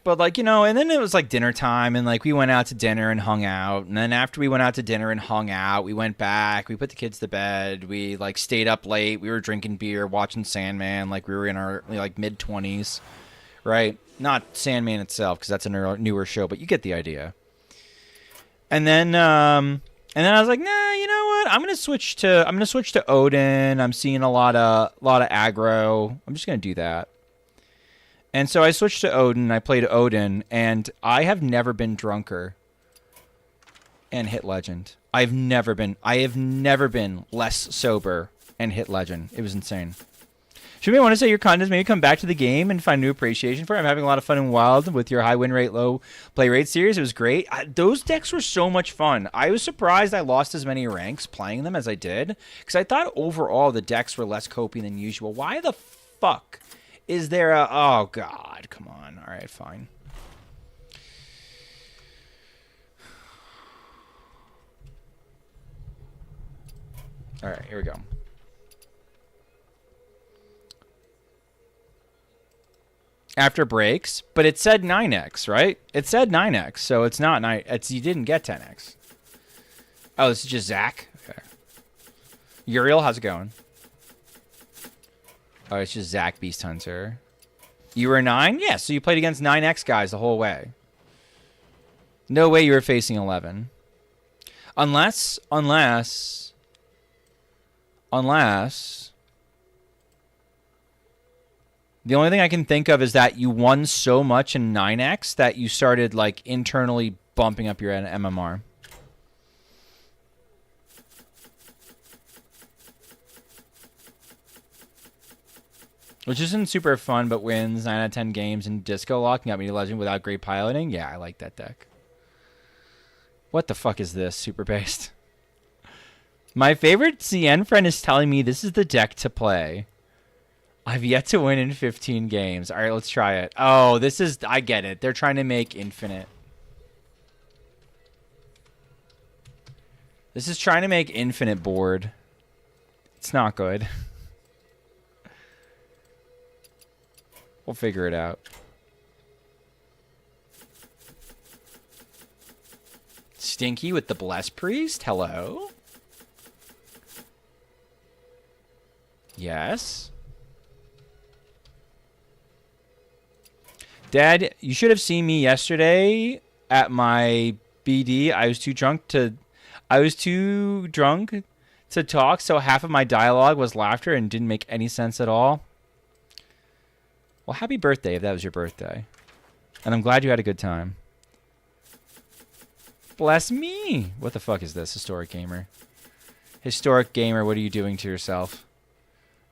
But, like, and then it was, like, dinner time, and, like, we went out to dinner and hung out. And then after we went out to dinner and hung out, we went back. We put the kids to bed. We, like, stayed up late. We were drinking beer, watching Sandman. Like, we were in our, like, mid-20s, right? Not Sandman itself, because that's a newer show, but you get the idea. And then I was like, nah, you know what? I'm gonna switch to Odin. I'm seeing a lot of aggro. I'm just gonna do that. And so I switched to Odin. I played Odin, and I have never been drunker and hit Legend. I have never been less sober and hit Legend. It was insane. Should we want to say your contents maybe come back to the game and find new appreciation for it? I'm having a lot of fun in Wild with your high win rate, low play rate series. It was great. Those decks were so much fun. I was surprised I lost as many ranks playing them as I did, because I thought overall the decks were less coping than usual. Why the fuck is there a... Oh, God. Come on. All right, fine. All right, here we go. After breaks, but it said 9x, right? It said 9x, so it's not 9. You didn't get 10x. Oh, this is just Zach? Okay. Uriel, how's it going? Oh, it's just Zach Beast Hunter. You were 9? Yeah, so you played against 9x guys the whole way. No way you were facing 11. Unless... The only thing I can think of is that you won so much in 9x that you started, like, internally bumping up your MMR. Which isn't super fun, but wins 9 out of 10 games in Disco Lock and got me to Legend without great piloting. Yeah, I like that deck. What the fuck is this? Super based. My favorite CN friend is telling me this is the deck to play. I've yet to win in 15 games. All right, let's try it. Oh, this is... I get it. They're trying to make infinite. This is trying to make infinite board. It's not good. We'll figure it out. Stinky with the Bless Priest. Hello. Yes. Dad, you should have seen me yesterday at my BD, I was too drunk to talk, so half of my dialogue was laughter and didn't make any sense at all. Well, happy birthday if that was your birthday. And I'm glad you had a good time. Bless me. What the fuck is this, Historic Gamer? Historic Gamer, what are you doing to yourself?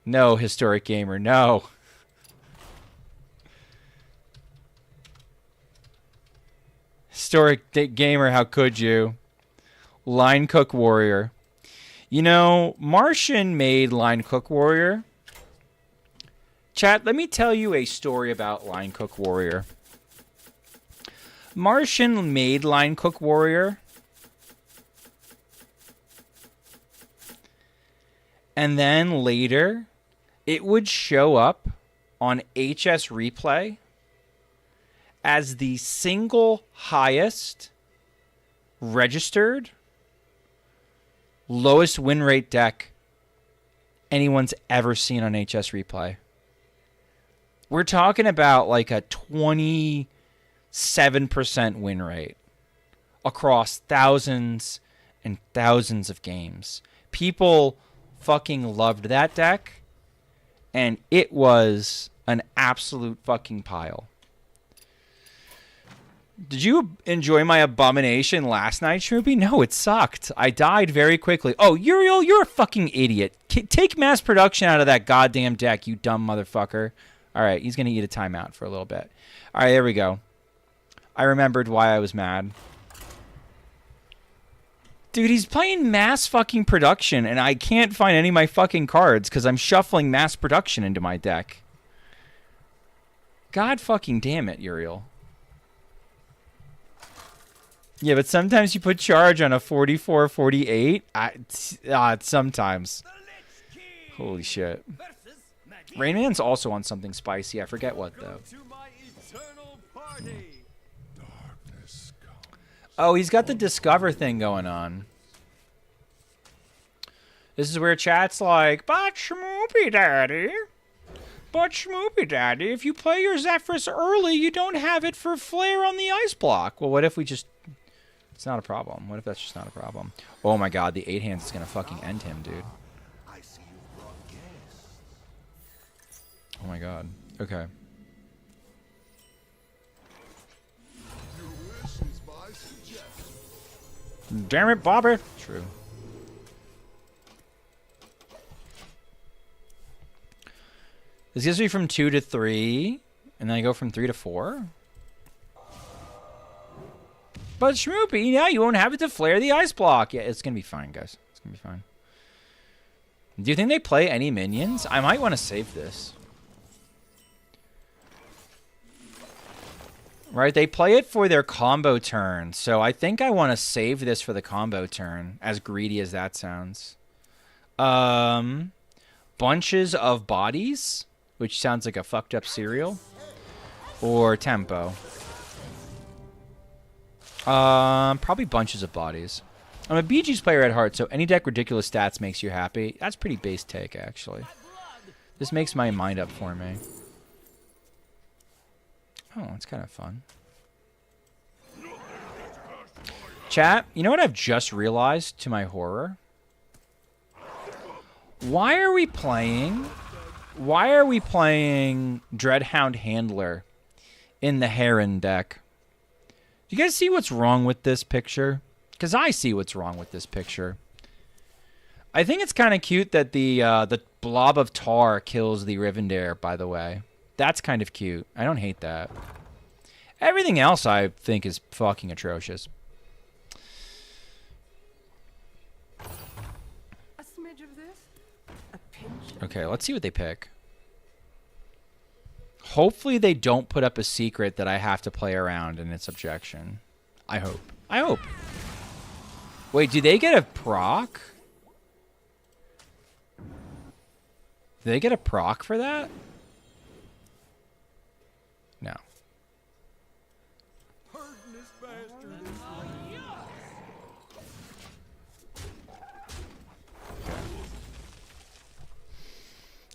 No, Historic Gamer, no. Historic Gamer, how could you? Line Cook Warrior. You know, Martian made Line Cook Warrior. Chat, let me tell you a story about Line Cook Warrior. Martian made Line Cook Warrior. And then later, it would show up on HS Replay as the single highest registered lowest win rate deck anyone's ever seen on HS Replay. We're talking about like a 27% win rate across thousands and thousands of games. People fucking loved that deck, and it was an absolute fucking pile. Did you enjoy my abomination last night, Shmoopy? No, it sucked. I died very quickly. Oh, Uriel, you're a fucking idiot. Take mass production out of that goddamn deck, you dumb motherfucker. All right, he's going to eat a timeout for a little bit. All right, there we go. I remembered why I was mad. Dude, he's playing mass fucking production, and I can't find any of my fucking cards because I'm shuffling mass production into my deck. God fucking damn it, Uriel. Yeah, but sometimes you put charge on a 44-48. Sometimes. Holy shit. Rainman's also on something spicy. I forget what, though. Oh, he's got the Discover thing going on. This is where chat's like, but Schmoopydady, if you play your Zephrys early, you don't have it for Flare on the ice block. Well, what if we just... It's not a problem. What if that's just not a problem? Oh my god, the 8 hands is going to fucking end him, dude. Oh my god. Okay. Damn it, Bobby. True. This gives me from 2 to 3, and then I go from 3 to 4. But Schmoopy, yeah, you won't have it to flare the ice block. Yeah, it's gonna be fine, guys. It's gonna be fine. Do you think they play any minions? I might want to save this. Right, they play it for their combo turn, so I think I want to save this for the combo turn, as greedy as that sounds. Bunches of bodies, which sounds like a fucked up cereal, or tempo. Probably bunches of bodies. I'm a BG's player at heart, so any deck ridiculous stats makes you happy. That's pretty base take, actually. This makes my mind up for me. Oh, it's kind of fun. Chat, you know what I've just realized to my horror? Why are we playing Dreadhound Handler in the Heron deck? Do you guys see what's wrong with this picture? Because I see what's wrong with this picture. I think it's kind of cute that the blob of tar kills the Rivendare, by the way. That's kind of cute. I don't hate that. Everything else I think is fucking atrocious. A smidge of this. A pinch. Okay, let's see what they pick. Hopefully they don't put up a secret that I have to play around in its objection. I hope. I hope. Wait, do they get a proc? Do they get a proc for that? No.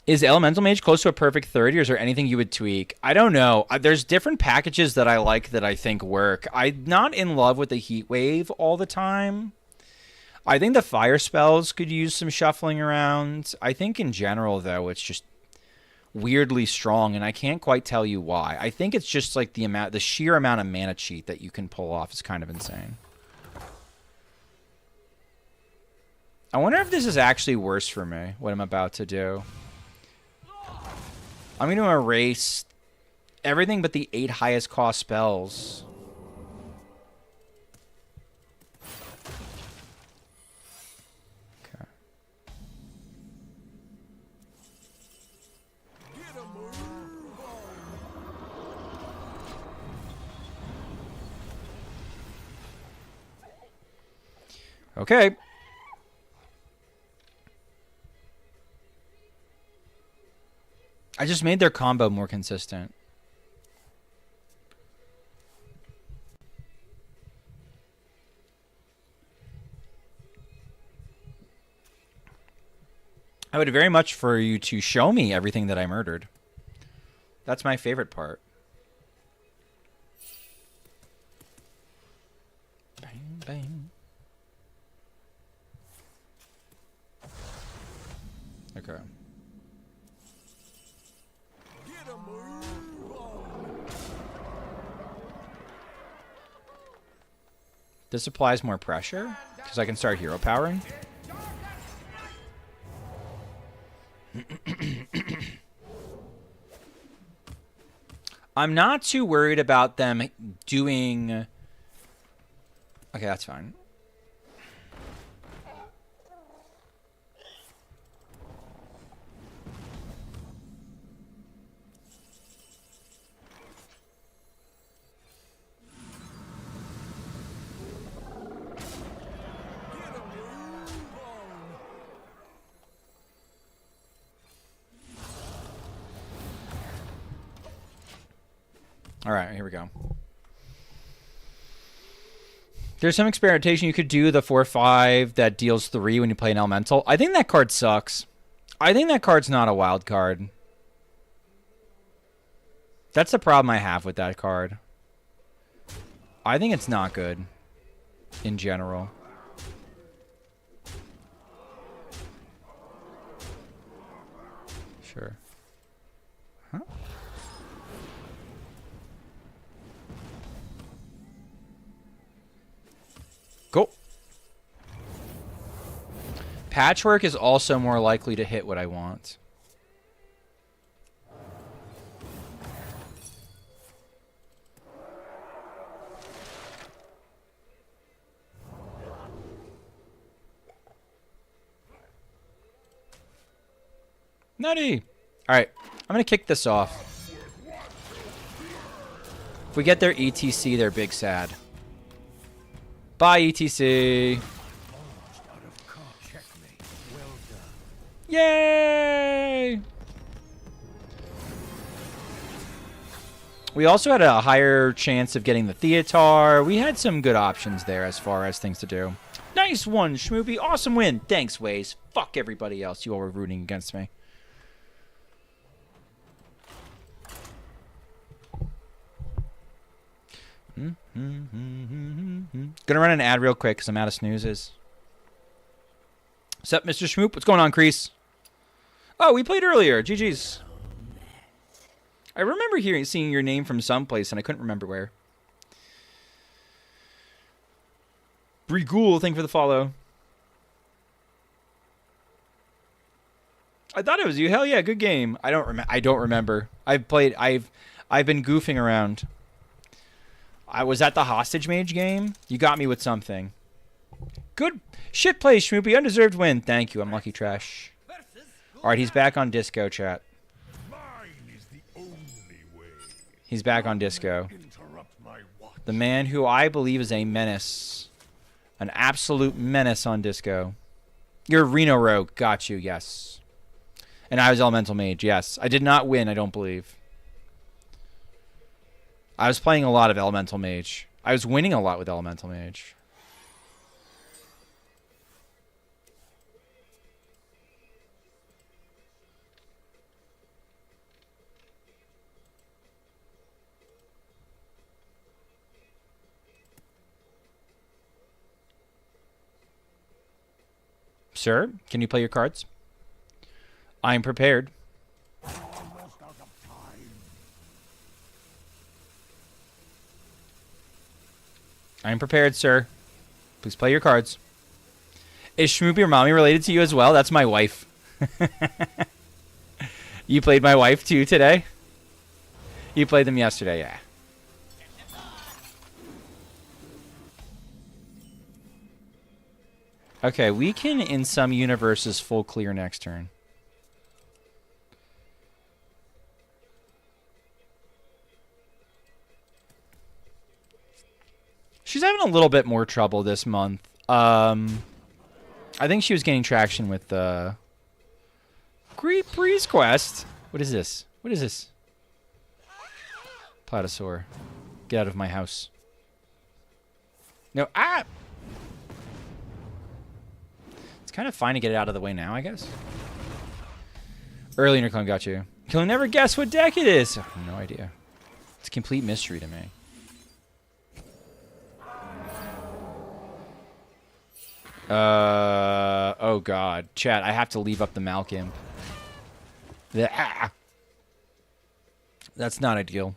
Is Elemental Mage close to a perfect 30, or is there anything you would tweak? I don't know. There's different packages that I like that I think work. I'm not in love with the Heat Wave all the time. I think the fire spells could use some shuffling around. I think in general, though, it's just weirdly strong, and I can't quite tell you why. I think it's just like the sheer amount of mana cheat that you can pull off is kind of insane. I wonder if this is actually worse for me, what I'm about to do. I'm going to erase everything but the 8 highest cost spells. Okay. Okay. I just made their combo more consistent. I would very much for you to show me everything that I murdered. That's my favorite part. Bang, bang. Okay. This applies more pressure because I can start hero powering. I'm not too worried about them doing... Okay, that's fine. All right, here we go. There's some experimentation. You could do the 4/5 that deals 3 when you play an elemental. I think that card sucks. I think that card's not a wild card. That's the problem I have with that card. I think it's not good in general. Sure. Huh? Go. Patchwork is also more likely to hit what I want. Nutty! Alright, I'm going to kick this off. If we get their ETC, they're big sad. Bye, ETC. Yay! We also had a higher chance of getting the Theatar. We had some good options there as far as things to do. Nice one, Schmoopy. Awesome win. Thanks, Waze. Fuck everybody else. You all were rooting against me. Gonna run an ad real quick because I'm out of snoozes. What's up, Mr. Schmoop? What's going on, Crease? Oh, we played earlier. GG's. I remember seeing your name from someplace, and I couldn't remember where. Brighoul, thank you for the follow. I thought it was you. Hell yeah, good game. I don't remember. I've been goofing around. I was at the Hostage Mage game. You got me with something. Good shit play, Schmoopy. Undeserved win. Thank you. I'm Lucky Trash. Alright, he's back on Disco, chat. He's back on Disco. The man who I believe is a menace. An absolute menace on Disco. You're Reno Rogue. Got you, yes. And I was Elemental Mage, yes. I did not win, I don't believe. I was playing a lot of Elemental Mage. I was winning a lot with Elemental Mage. Sir, can you play your cards? I'm prepared. Almost out of time. I'm prepared, sir. Please play your cards. Is Schmoopy or Mommy related to you as well? That's my wife. You played my wife too today? You played them yesterday, yeah. Okay, we can, in some universes, full clear next turn. She's having a little bit more trouble this month. I think she was gaining traction with the Great Breeze Quest. What is this? What is this? Platosaur. Get out of my house. No, ah! It's kind of fine to get it out of the way now, I guess. Early interclaim got you. You'll never guess what deck it is. Oh, no idea. It's a complete mystery to me. Oh god. Chat, I have to leave up the Malkim. That's not ideal.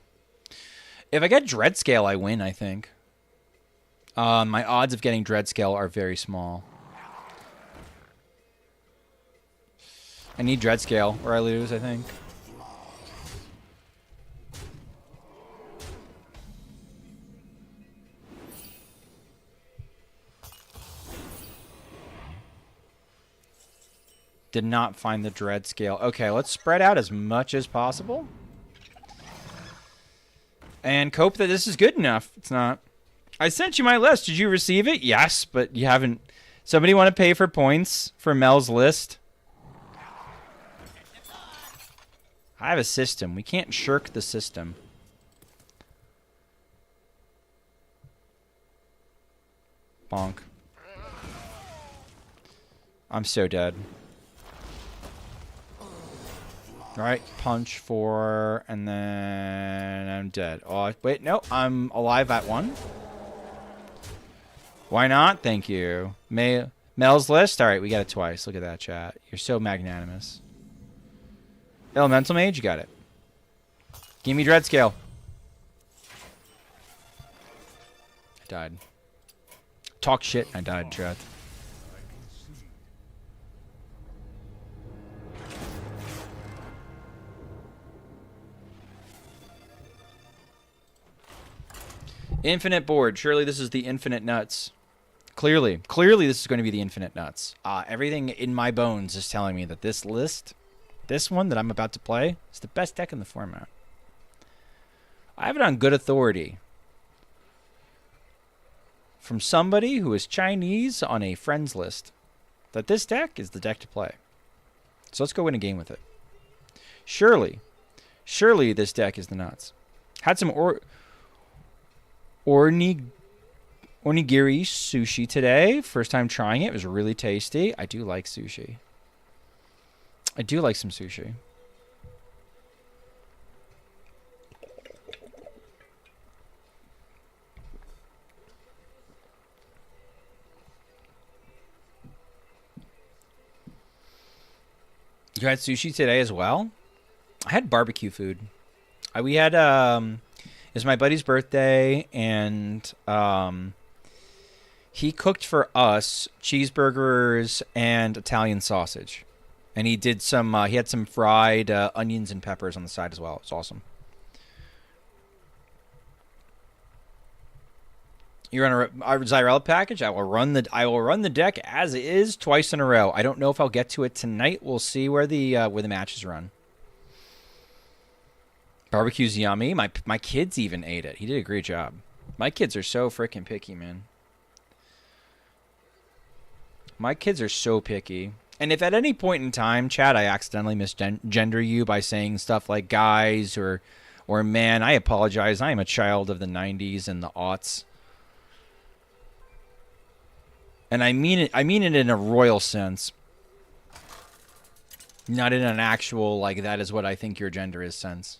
If I get Dreadscale, I win, I think. My odds of getting Dreadscale are very small. I need Dreadscale, or I lose, I think. Did not find the Dreadscale. Okay, let's spread out as much as possible. And hope that this is good enough. It's not. I sent you my list. Did you receive it? Yes, but you haven't. Somebody want to pay for points for Mel's list? I have a system. We can't shirk the system. Bonk. I'm so dead. Alright, punch 4, and then I'm dead. Oh, wait, no, I'm alive at 1. Why not? Thank you. Mel's list? Alright, we got it twice. Look at that, chat. You're so magnanimous. Elemental Mage, you got it. Give me Dreadscale. I died. Talk shit, I died, chat. Infinite board. Surely this is the infinite nuts. Clearly this is going to be the infinite nuts. Everything in my bones is telling me that this list, this one that I'm about to play, is the best deck in the format. I have it on good authority from somebody who is Chinese on a friends list that this deck is the deck to play. So let's go win a game with it. Surely this deck is the nuts. Had some onigiri sushi today. First time trying it. It was really tasty. I do like sushi. I do like some sushi. You had sushi today as well? I had barbecue food. We had it was my buddy's birthday, and he cooked for us cheeseburgers and Italian sausage. And he did some, he had some fried onions and peppers on the side as well. It's awesome. You run a Zyrella package. I will run the deck as is twice in a row. I don't know if I'll get to it tonight. We'll see where the matches run. Barbecue's yummy. My kids even ate it. He did a great job. My kids are so freaking picky, man. My kids are so picky. And if at any point in time, chat, I accidentally misgender you by saying stuff like guys or man, I apologize. I am a child of the 90s and the aughts. And I mean it in a royal sense. Not in an actual, like, that is what I think your gender is sense.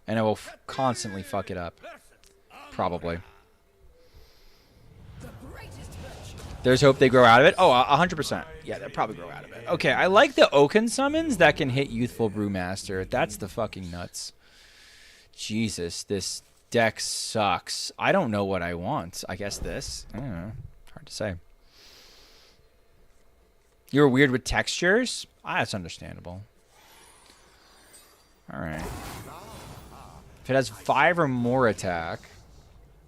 And I will constantly fuck it up. Probably. The greatest virtue There's hope they grow out of it. Oh, 100%. Yeah, they'll probably grow out of it. Okay, I like the Oaken summons that can hit Youthful Brewmaster. That's the fucking nuts. Jesus, this deck sucks. I don't know what I want. I guess this. I don't know. Hard to say. You're weird with textures? That's understandable. Alright. If it has 5 or more attack,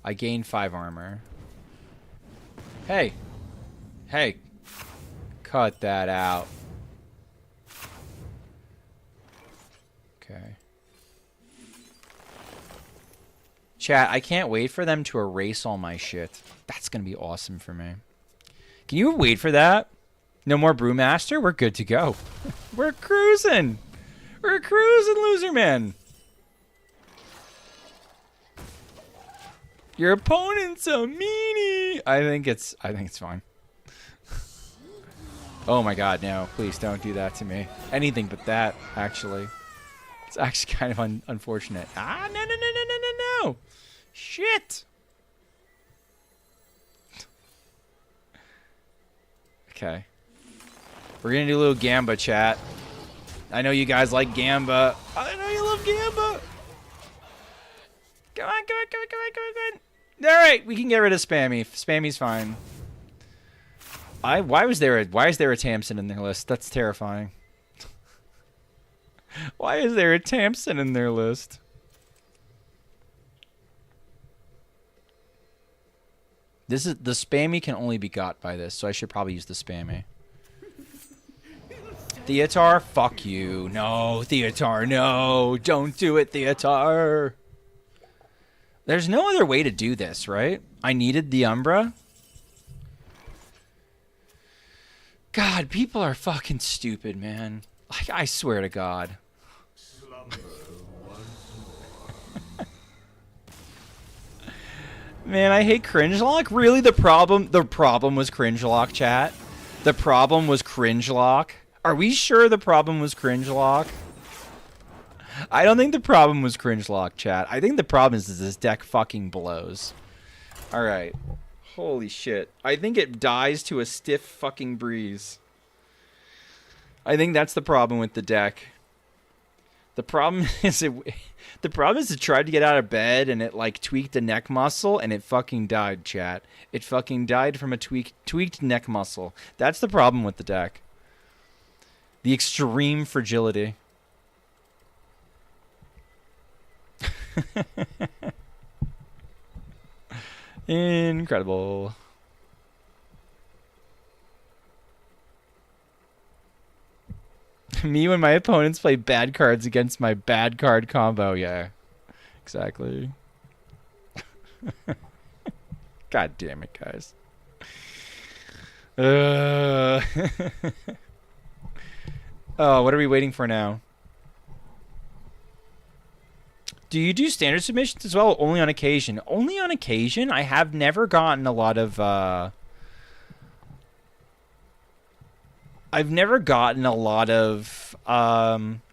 I gain 5 armor. Hey. Hey. Cut that out. Okay. Chat, I can't wait for them to erase all my shit. That's going to be awesome for me. Can you wait for that? No more Brewmaster? We're good to go. We're cruising. We're cruising, loser man. Your opponent's a meanie. I think it's fine. Oh my god, no. Please don't do that to me. Anything but that, actually. It's actually kind of unfortunate. Ah, no. Shit. Okay. We're going to do a little Gamba, chat. I know you guys like Gamba. I know you love Gamba. Come on. All right, we can get rid of Spammy. Spammy's fine. Why is there a Tamsin in their list? That's terrifying. Why is there a Tamsin in their list? This is the Spammy can only be got by this, so I should probably use the Spammy. Theatar, fuck you. No, Theatar, no. Don't do it, Theatar. There's no other way to do this, right? I needed the Umbra. God, people are fucking stupid, man. Like, I swear to God. Man, I hate cringe lock. Really, the problem was cringe lock, chat. The problem was cringe lock. Are we sure the problem was cringe lock? I don't think the problem was cringe lock, chat. I think the problem is this deck fucking blows. All right. Holy shit. I think it dies to a stiff fucking breeze. I think that's the problem with the deck. The problem is it tried to get out of bed and it like tweaked a neck muscle and it fucking died, chat. It fucking died from a tweaked neck muscle. That's the problem with the deck. The extreme fragility. Incredible. Me when my opponents play bad cards against my bad card combo. Yeah, exactly. God damn it, guys. Oh, what are we waiting for now? Do you do standard submissions as well? Only on occasion. Only on occasion. I have never gotten a lot of I've never gotten a lot of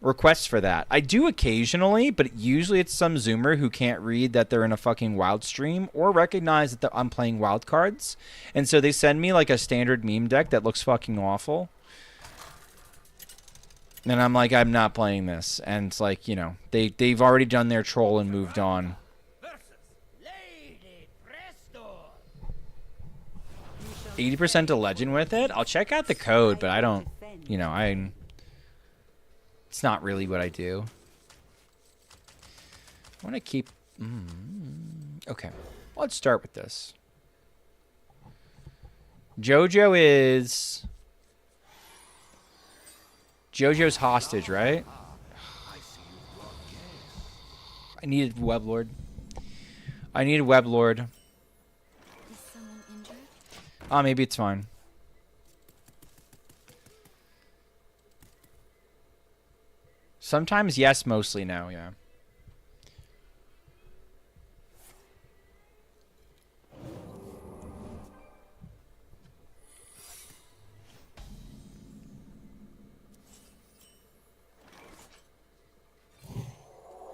requests for that. I do occasionally, but usually it's some Zoomer who can't read that they're in a fucking Wild stream or recognize that I'm playing Wild cards. And so they send me like a standard meme deck that looks fucking awful. And I'm like, I'm not playing this. And it's like, you know, they've already done their troll and moved on. 80% to Legend with it? I'll check out the code, but I don't, you know, it's not really what I do. I want to keep, okay. Let's start with this. Jojo's hostage, right? I needed Weblord. Is someone injured? Oh, maybe it's fine. Sometimes yes, mostly no, yeah.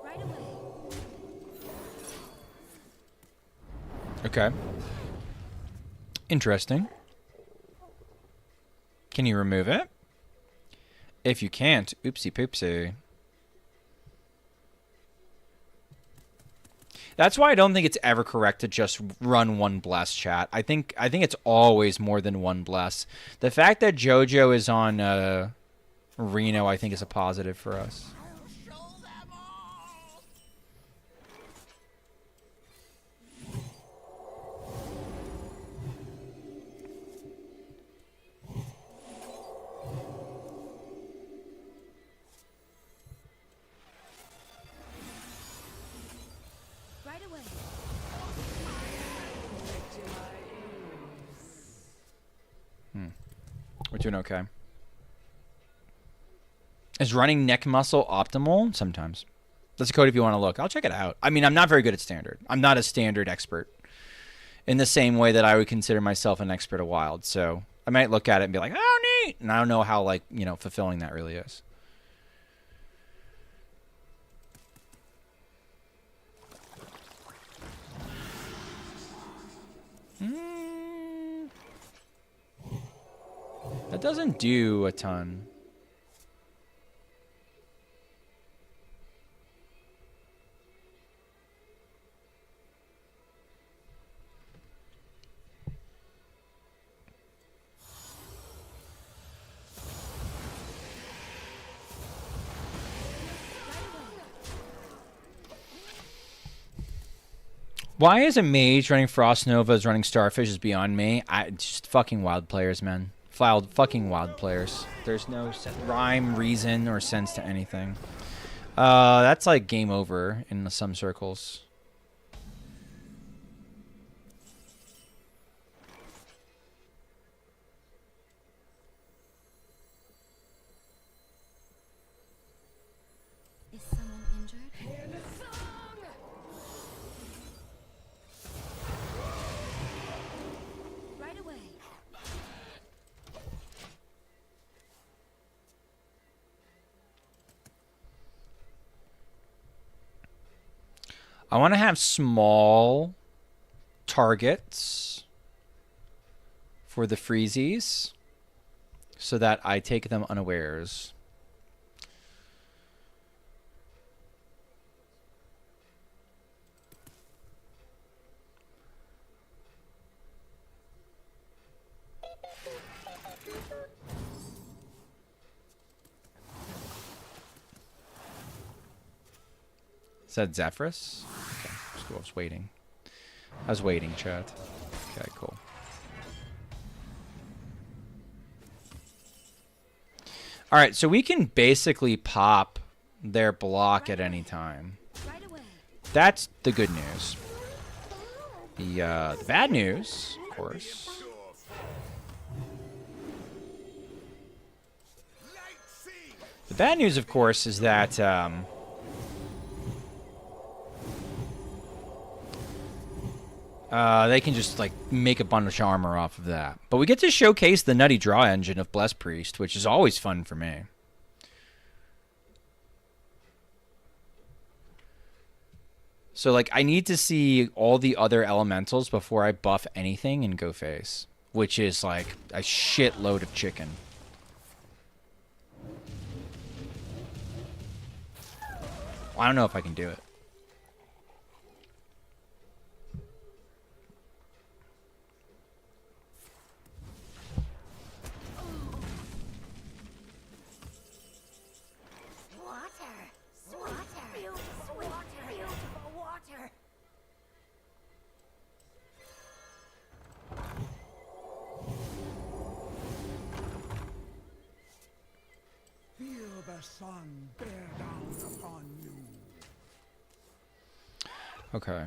Right away. Okay. Interesting. Can you remove it? If you can't, oopsie poopsie. That's why I don't think it's ever correct to just run one bless, chat. I think it's always more than one bless. The fact that JoJo is on Reno, I think, is a positive for us. I'll show them all. Right away. We're doing okay. Is running neck muscle optimal? Sometimes. That's a code if you want to look. I'll check it out. I mean, I'm not very good at standard. I'm not a standard expert in the same way that I would consider myself an expert at Wild. So I might look at it and be like, oh, neat. And I don't know how, like, you know, fulfilling that really is. That doesn't do a ton. Why is a mage running Frost Novas, running Starfish is beyond me. Just fucking Wild players, man. Fucking Wild players. There's no rhyme, reason, or sense to anything. That's like game over in some circles. Is someone injured? Right away. I want to have small targets for the freezies so that I take them unawares. Is that Zephyrus? Okay, I was waiting. I was waiting, chat. Okay, cool. Alright, so we can basically pop their block at any time. Right away. That's the good news. The bad news, of course. The bad news, of course, is that they can just like make a bunch of armor off of that. But we get to showcase the nutty draw engine of Blessed Priest, which is always fun for me. So like I need to see all the other elementals before I buff anything and go face, which is like a shitload of chicken. I don't know if I can do it. Sun bear down upon you. Okay.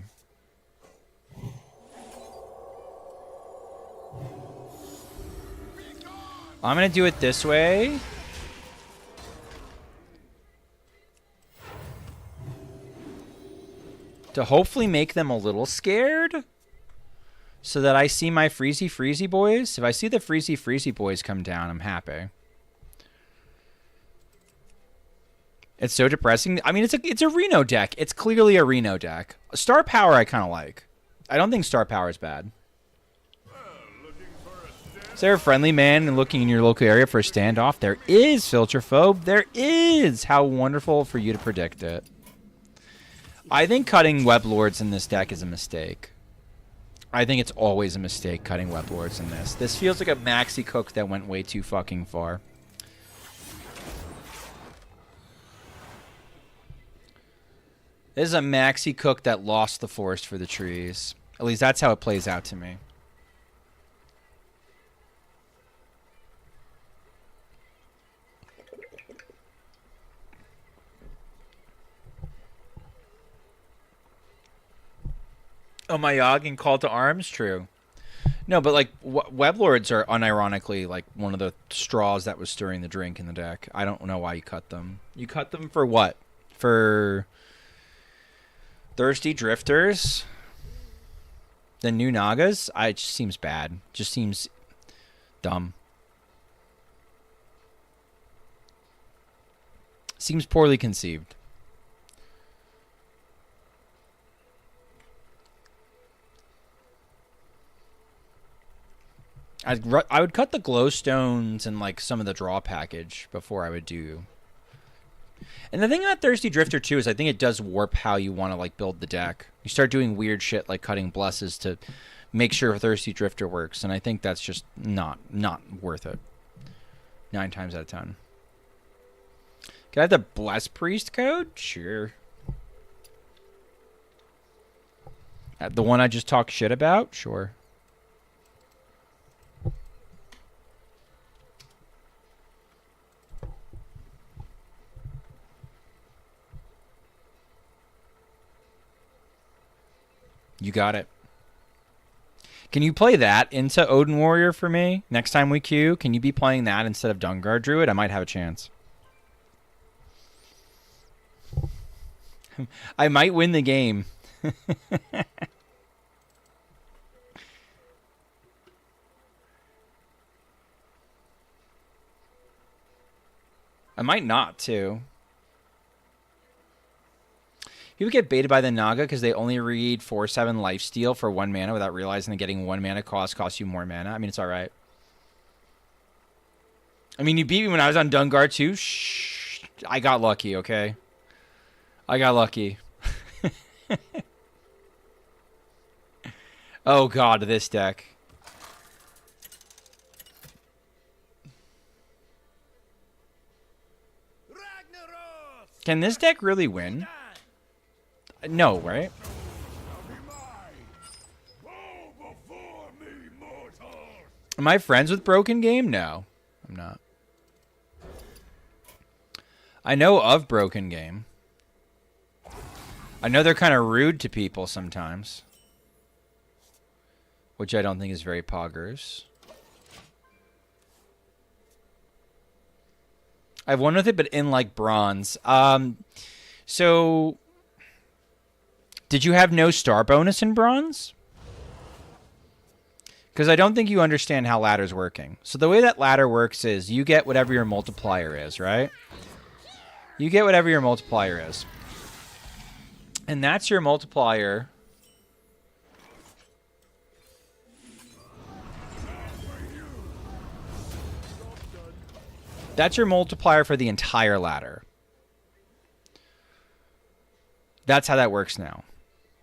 I'm gonna do it this way. To hopefully make them a little scared. So that I see my Freezy boys. If I see the Freezy boys come down, I'm happy. It's so depressing. I mean, it's a Reno deck. It's clearly a Reno deck. Star Power I kind of like. I don't think Star Power is bad. Looking for a Is there a friendly man looking in your local area for a standoff? There is, Filterphobe. There is. How wonderful for you to predict it. I think cutting Web Lords in this deck is a mistake. I think it's always a mistake cutting Web Lords in this. This feels like a maxi cook that went way too fucking far. This is a maxi cook that lost the forest for the trees. At least that's how it plays out to me. Oh, my Yogg Call to Arms? True. No, but like Web Lords are unironically like one of the straws that was stirring the drink in the deck. I don't know why you cut them. You cut them for what? For Thirsty Drifters? The new Nagas? It just seems bad. Just seems dumb. Seems poorly conceived. I would cut the glowstones and like some of the draw package before I would do. And the thing about Thirsty Drifter too is I think it does warp how you want to like build the deck. You start doing weird shit like cutting blesses to make sure Thirsty Drifter works, and I think that's just not worth it. 9 times out of 10. Can I have the Bless Priest code? Sure. The one I just talked shit about? Sure. You got it. Can you play that into Odin Warrior for me next time we queue? Can you be playing that instead of Dungar Druid? I might have a chance. I might win the game. I might not, too. People get baited by the Naga because they only read 4/7 lifesteal for 1 mana without realizing that getting 1 mana costs you more mana. I mean, it's all right. I mean, you beat me when I was on Dungar too. Shh. I got lucky, okay? I got lucky. Oh, God, this deck. Can this deck really win? No, right? Am I friends with Broken Game? No, I'm not. I know of Broken Game. I know they're kind of rude to people sometimes, which I don't think is very poggers. I have one with it, but in like bronze. So did you have no star bonus in bronze? Because I don't think you understand how ladder's working. So the way that ladder works is you get whatever your multiplier is, right? You get whatever your multiplier is. And that's your multiplier. That's your multiplier for the entire ladder. That's how that works now.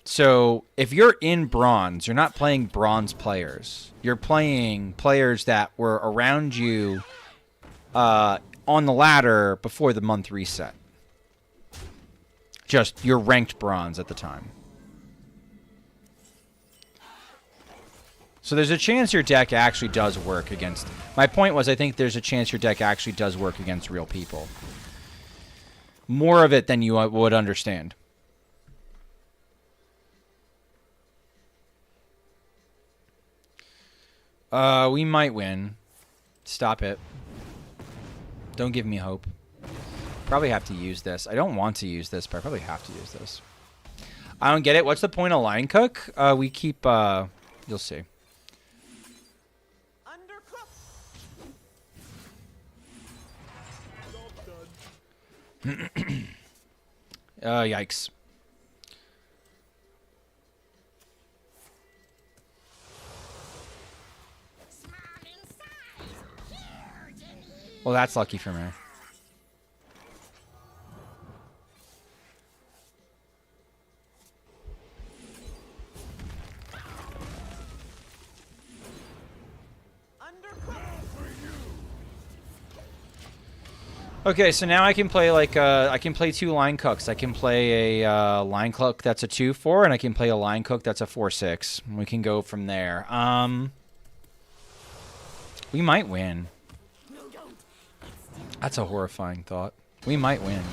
So if you're in bronze, you're not playing bronze players. You're playing players that were around you on the ladder before the month reset. Just you're ranked bronze at the time. So there's a chance your deck actually does work against... My point was I think there's a chance your deck actually does work against real people. More of it than you would understand. We might win. Stop it. Don't give me hope. Probably have to use this. I don't want to use this, but I probably have to use this. I don't get it. What's the point of line cook? We keep... you'll see. Yikes. Small in size. Well, that's lucky for me. Okay, so now I can play like I can play 2 line cooks. I can play a line cook that's a 2/4, and I can play a line cook that's a 4/6. We can go from there. We might win. That's a horrifying thought. We might win.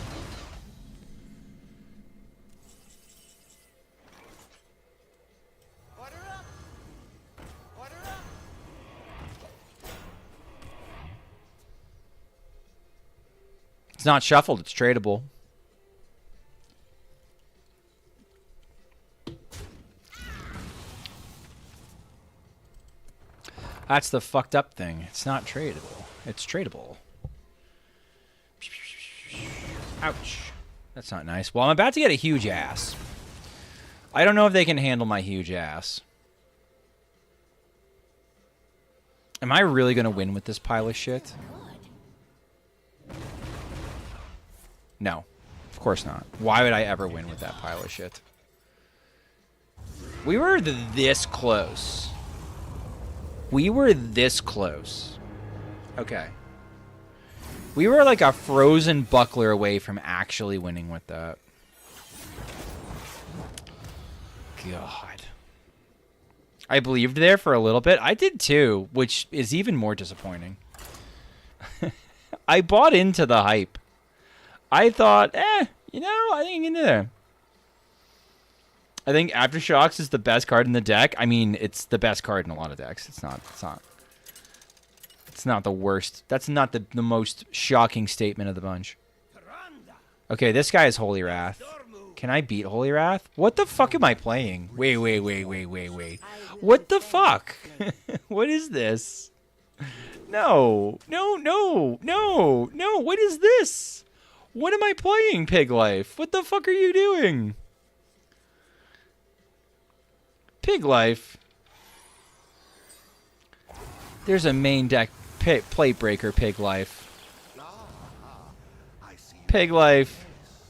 Order up. Order up. It's not shuffled. It's tradable. That's the fucked up thing. It's not tradable. It's tradable. Ouch. That's not nice. Well, I'm about to get a huge ass. I don't know if they can handle my huge ass. Am I really going to win with this pile of shit? No. Of course not. Why would I ever win with that pile of shit? We were this close. We were this close. Okay. We were like a frozen buckler away from actually winning with that. God. I believed there for a little bit. I did too, which is even more disappointing. I bought into the hype. I thought, you know, I think I can do that. I think Aftershocks is the best card in the deck. I mean, it's the best card in a lot of decks. It's not the worst. That's not the most shocking statement of the bunch. Okay, this guy is Holy Wrath. Can I beat Holy Wrath? What the fuck am I playing? Wait. What the fuck? What is this? No. What is this? What am I playing, Pig Life? What the fuck are you doing? Pig Life. There's a main deck plate breaker, Pig Life. Pig Life.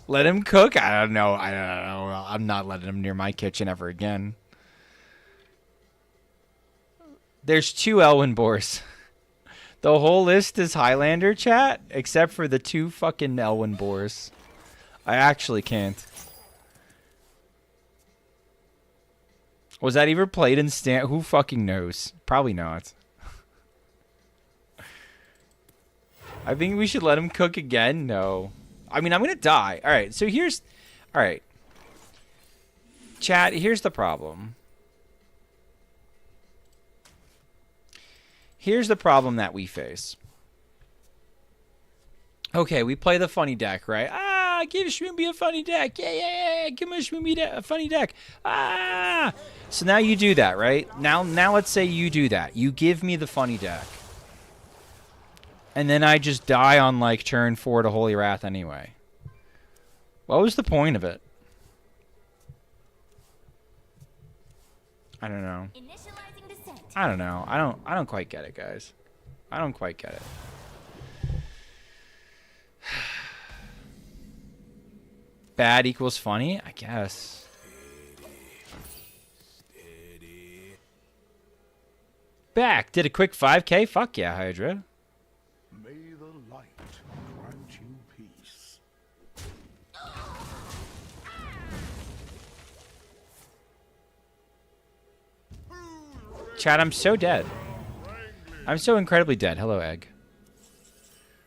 Let him cook? I don't know. I'm not letting him near my kitchen ever again. There's 2 Elwyn Boars. The whole list is Highlander, chat, except for the 2 fucking Elwyn Boars. I actually can't. Was that ever played in stand? Who fucking knows? Probably not. I think we should let him cook again. No. I mean, I'm going to die. All right, so here's... All right. Chat, here's the problem. Here's the problem that we face. Okay, we play the funny deck, right? Ah, give Schmoopy a funny deck. Yeah. Give him a funny deck. Ah! So now you do that, right? Now let's say you do that. You give me the funny deck. And then I just die on, like, turn 4 to Holy Wrath anyway. What was the point of it? I don't know. I don't know. I don't quite get it, guys. I don't quite get it. Bad equals funny? I guess. Back. Did a quick 5K? Fuck yeah, Hydra. May the light grant you peace. Chat, I'm so dead. I'm so incredibly dead. Hello, Egg.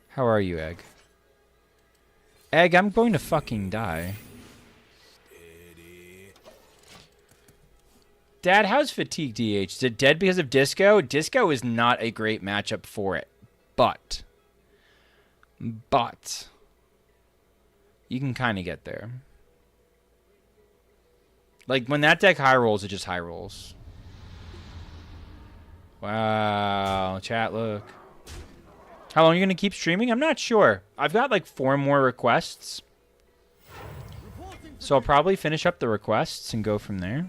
How are you, Egg? Egg, I'm going to fucking die. Dad, how's Fatigue DH? Is it dead because of Disco? Disco is not a great matchup for it. But you can kind of get there. Like, when that deck high rolls, it just high rolls. Wow. Chat, look. How long are you going to keep streaming? I'm not sure. I've got like 4 more requests. So I'll probably finish up the requests and go from there.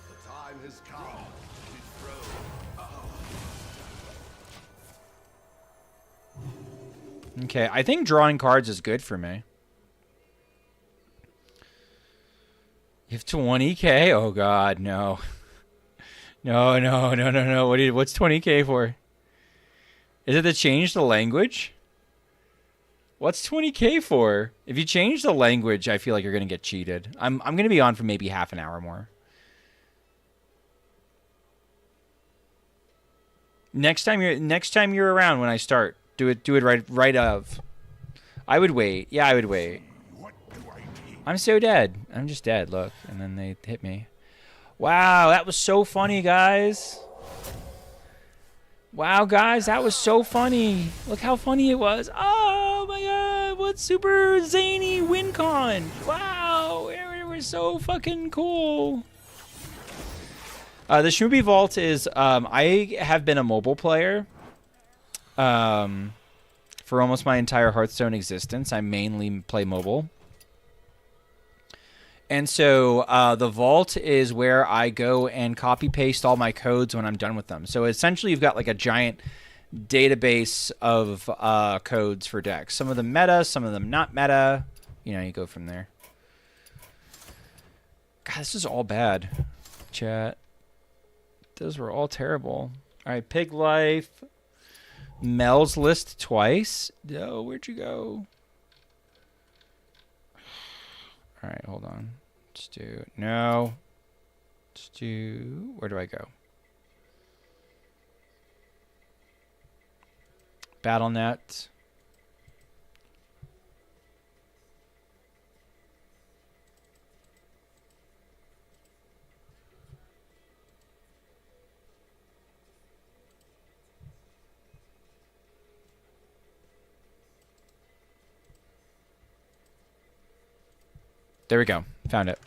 The time has come to Okay, I think drawing cards is good for me. You have 20k? Oh god, no. No, no, no, no, no. What's 20k for? Is it to change the language? What's 20k for? If you change the language, I feel like you're gonna get cheated. I'm gonna be on for maybe half an hour more. Next time you're around when I start, do it right of. I would wait. Yeah, I would wait. What do I need? I'm so dead. I'm just dead, look. And then they hit me. Wow, that was so funny, guys. Wow, guys, that was so funny. Look how funny it was. Oh, my God. What super zany win con. Wow, it was so fucking cool. The Schmoopy Vault is, I have been a mobile player for almost my entire Hearthstone existence. I mainly play mobile. And so the vault is where I go and copy paste all my codes when I'm done with them. So essentially you've got like a giant database of codes for decks. Some of them meta, some of them not meta. You know, you go from there. God, this is all bad. Chat. Those were all terrible. All right, Pig Life. Mel's list twice. No, where'd you go? All right, hold on. Let's do no. Let's do. Where do I go? BattleNet. There we go. Found it.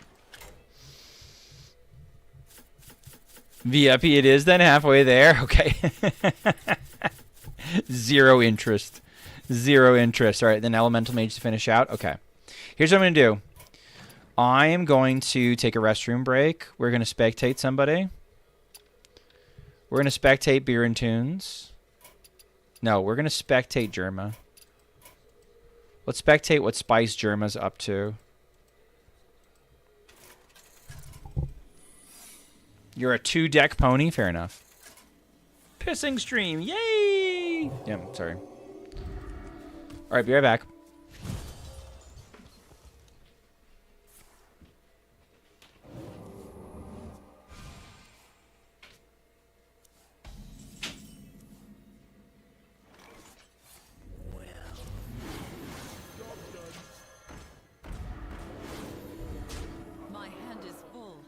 VIP it is then, halfway there. Okay. Zero interest. Zero interest. All right, then Elemental Mage to finish out. Okay. Here's what I'm going to do. I am going to take a restroom break. We're going to spectate somebody. We're going to spectate Beer and Tunes. No, we're going to spectate Germa. Let's spectate what Spice Germa's up to. You're a 2-deck pony? Fair enough. Pissing stream. Yay! Yeah, sorry. Alright, be right back. My hand is full.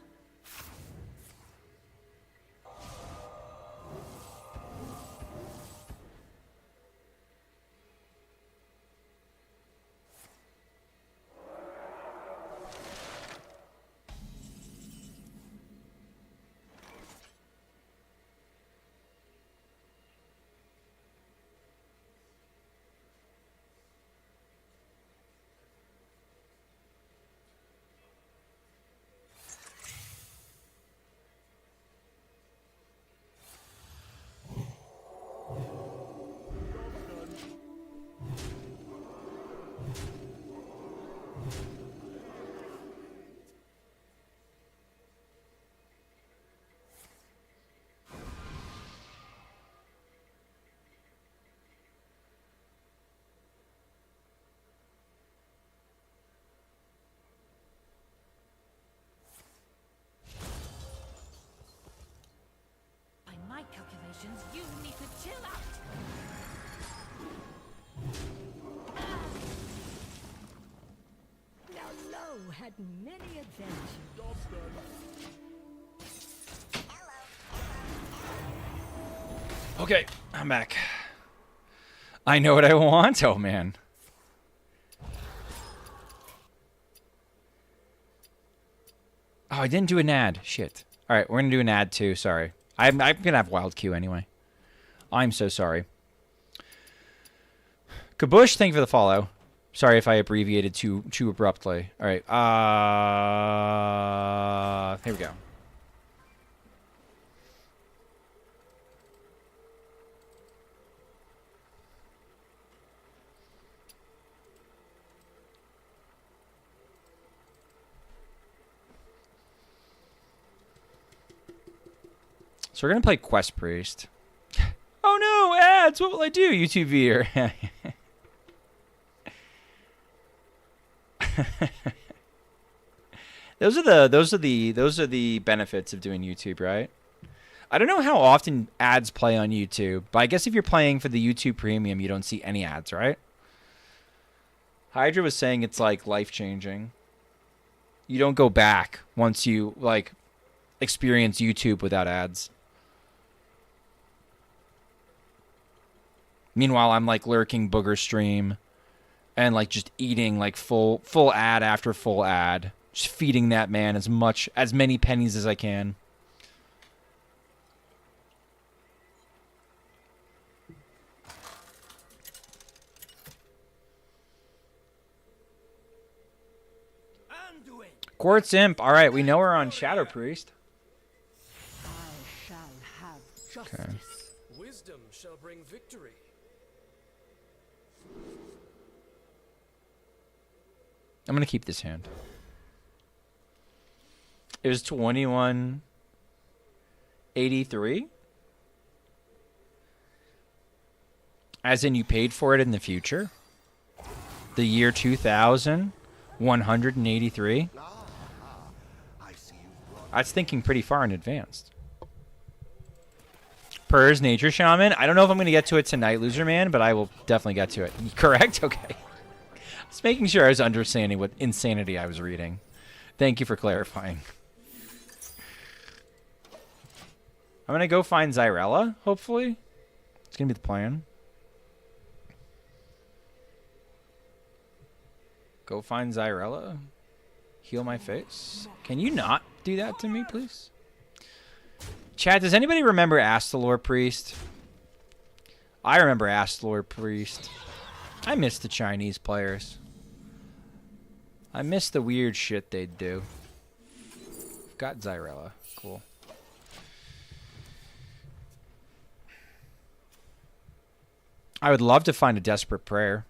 By my calculations, you need to chill out. Now Lo had many adventures. Okay, I'm back. I know what I want. Oh, man. Oh, I didn't do an ad. Shit. All right, we're going to do an ad, too. Sorry. I'm going to have Wild Q anyway. I'm so sorry. Kabush, thank you for the follow. Sorry if I abbreviated too abruptly. All right. Here we go. So we're going to play Quest Priest. Oh no, ads! What will I do, YouTube viewer? Those are the benefits of doing YouTube, right? I don't know how often ads play on YouTube, but I guess if you're playing for the YouTube Premium, you don't see any ads, right? Hydra was saying it's like life-changing. You don't go back once you like experience YouTube without ads. Meanwhile, I'm like lurking Booger stream and like just eating like full ad after full ad. Just feeding that man as many pennies as I can. Quartz Imp. All right, we know we're on Shadow Priest. I shall have justice. Okay. Wisdom shall bring victory. I'm going to keep this hand. It was 2183. As in you paid for it in the future? The year 2183? That's thinking pretty far in advance. Purr's Nature Shaman. I don't know if I'm going to get to it tonight, Loser Man, but I will definitely get to it. Correct? Okay. Just making sure I was understanding what insanity I was reading. Thank you for clarifying. I'm going to go find Zyrella, hopefully. It's going to be the plan. Go find Zyrella. Heal my face. Can you not do that to me, please? Chat, does anybody remember Astalor Priest? I remember Astalor Priest. I miss the Chinese players. I miss the weird shit they'd do. Got Zyrella. Cool. I would love to find a Desperate Prayer.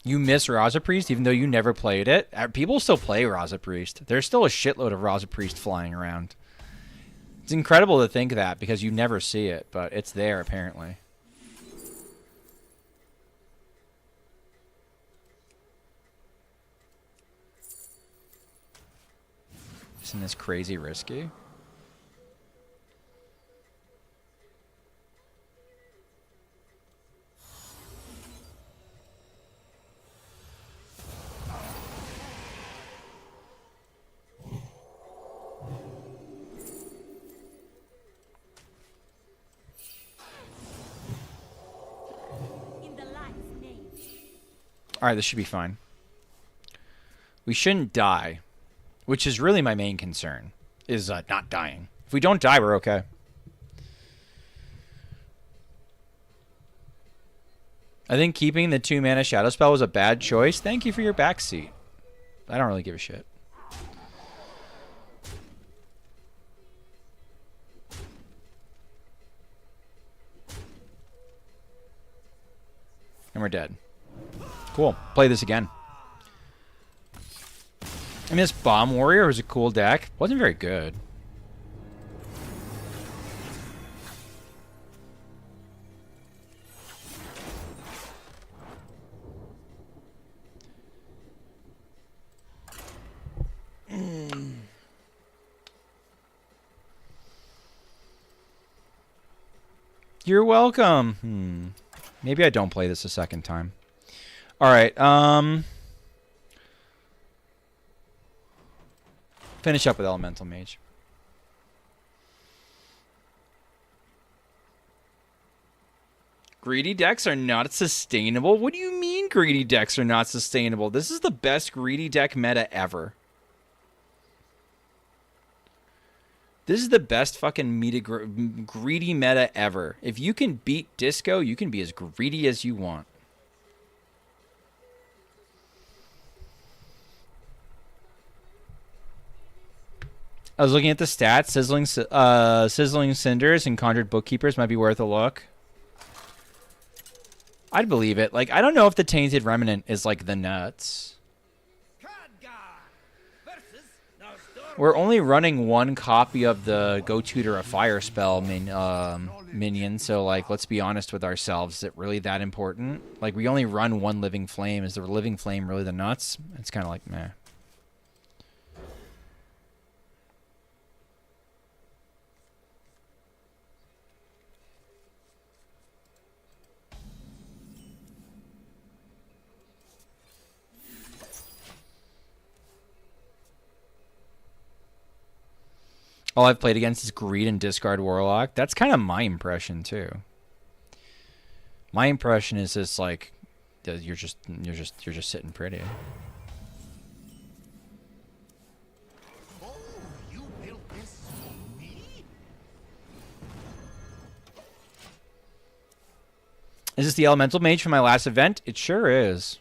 You miss Raza Priest even though you never played it? People still play Raza Priest. There's still a shitload of Raza Priest flying around. It's incredible to think that because you never see it, but it's there apparently. Isn't this crazy risky? Alright, this should be fine. We shouldn't die, which is really my main concern, is not dying. If we don't die, we're okay. I think keeping the 2-mana Shadow Spell was a bad choice. Thank you for your backseat. I don't really give a shit. And we're dead. Cool. Play this again. I mean, this Bomb Warrior was a cool deck. Wasn't very good. You're welcome. Maybe I don't play this a second time. All right. Finish up with Elemental Mage. Greedy decks are not sustainable? What do you mean greedy decks are not sustainable? This is the best greedy deck meta ever. This is the best fucking greedy meta ever. If you can beat Disco, you can be as greedy as you want. I was looking at the stats. Sizzling Cinders and Conjured Bookkeepers might be worth a look. I'd believe it. Like, I don't know if the Tainted Remnant is like the nuts. We're only running one copy of the Go Tutor a Fire spell minion, so, like, let's be honest with ourselves. Is it really that important? Like, we only run one Living Flame. Is the Living Flame really the nuts? It's kind of like, meh. All I've played against is Greed and Discard Warlock. That's kind of my impression too. My impression is just like you're just sitting pretty. Oh, you built this for me? Is this the Elemental Mage from my last event? It sure is.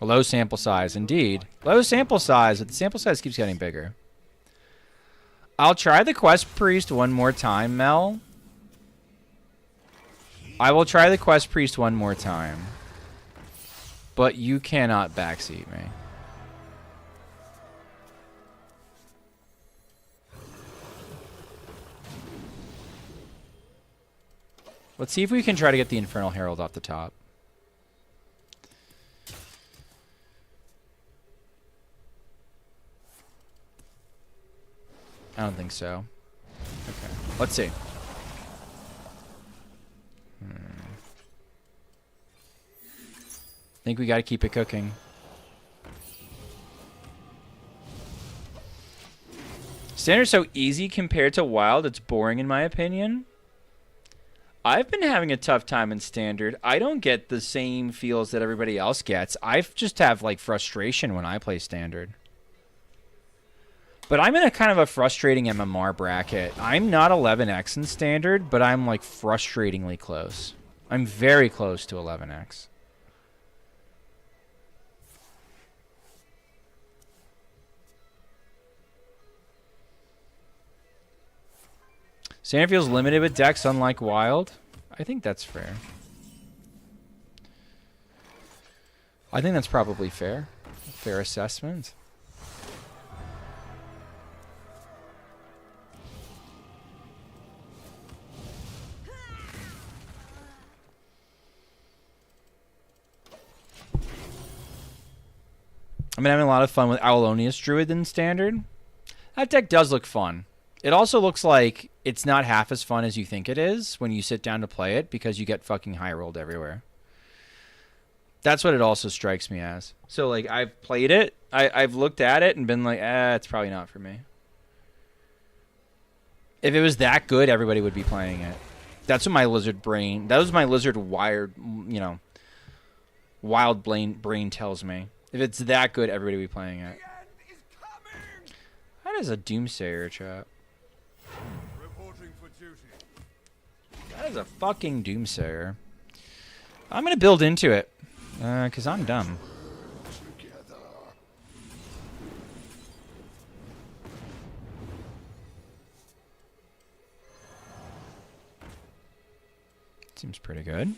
A low sample size, indeed. Low sample size, but the sample size keeps getting bigger. I'll try the Quest Priest one more time, Mel. I will try the Quest Priest one more time. But you cannot backseat me. Let's see if we can try to get the Infernal Herald off the top. I don't think so. Okay. Let's see. I think we got to keep it cooking. Standard's so easy compared to Wild, it's boring in my opinion. I've been having a tough time in Standard. I don't get the same feels that everybody else gets. I just have like frustration when I play Standard. But I'm in a kind of a frustrating MMR bracket. I'm not 11x in Standard, but I'm like frustratingly close. I'm very close to 11x. Standard feels limited with decks, unlike Wild. I think that's fair. I think that's probably fair. Fair assessment. I've been having a lot of fun with Aulonius Druid in Standard. That deck does look fun. It also looks like it's not half as fun as you think it is when you sit down to play it because you get fucking high rolled everywhere. That's what it also strikes me as. So, like, I've played it, I've looked at it and been like, it's probably not for me. If it was that good, everybody would be playing it. That's what my lizard brain, that was my lizard wired, you know, wild brain tells me. If it's that good, everybody will be playing it. That is a Doomsayer, chat. Reporting for duty. That is a fucking Doomsayer. I'm going to build into it. Because I'm dumb. Together. Seems pretty good.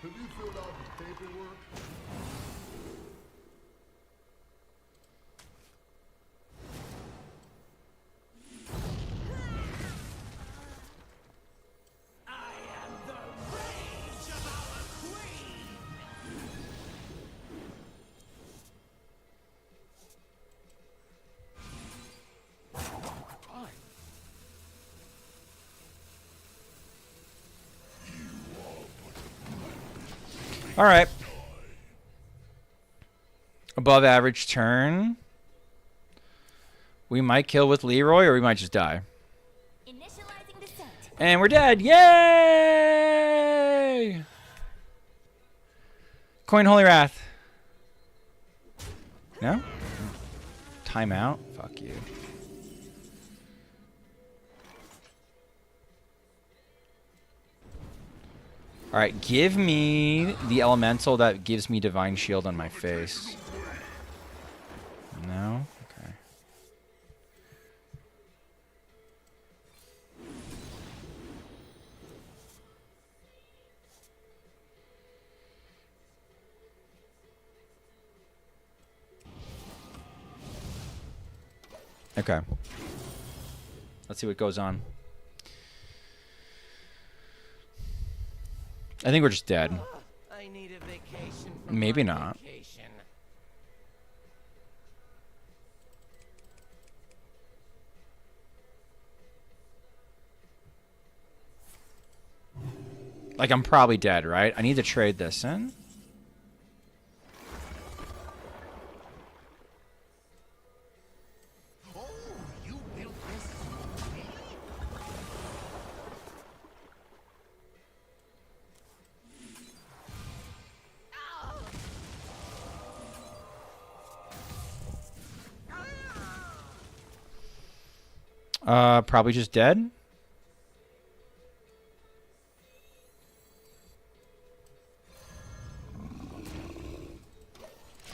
Have you filled out the paperwork? All right. Above average turn. We might kill with Leroy or we might just die. Initializing descent. And we're dead. Yay! Coin Holy Wrath. No? Timeout? Fuck you. Alright, give me the elemental that gives me Divine Shield on my face. No? Okay. Okay. Let's see what goes on. I think we're just dead. I need a vacation. Maybe not. Like, I'm probably dead, right? I need to trade this in. Oh, you built this for me? Probably just dead.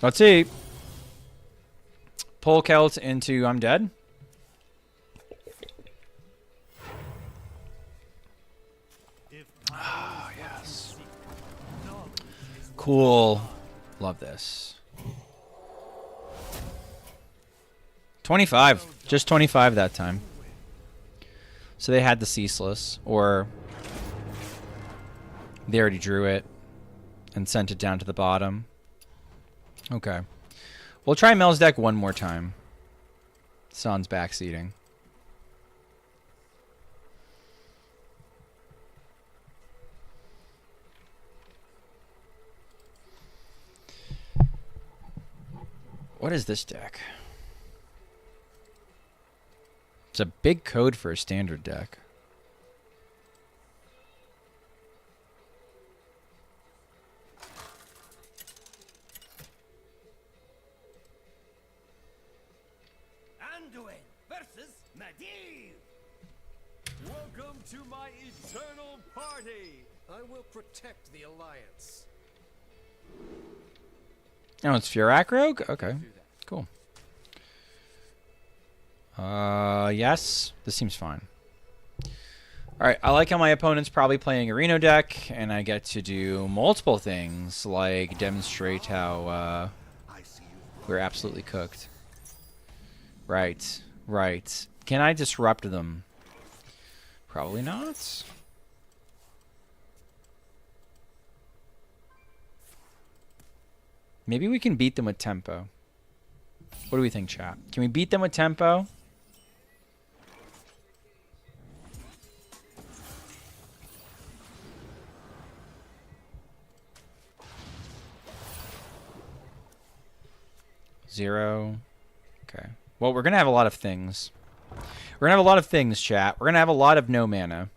Let's see. Pull Celt into I'm dead. Oh, yes. Cool. Love this. 25. Just 25 that time. So they had the Ceaseless, or they already drew it and sent it down to the bottom. Okay. We'll try Mel's deck one more time. Son's backseating. What is this deck? It's a big code for a standard deck. Anduin versus Medivh. Welcome to my eternal party. I will protect the Alliance. Oh, it's Furak Rogue? Okay, cool. Yes, this seems fine. Alright, I like how my opponent's probably playing a Reno deck, and I get to do multiple things, like demonstrate how we're absolutely cooked. Right, right. Can I disrupt them? Probably not. Maybe we can beat them with tempo. What do we think, chat? Can we beat them with tempo? Zero. Okay. Well, we're going to have a lot of things. We're going to have a lot of things, chat. We're going to have a lot of no mana.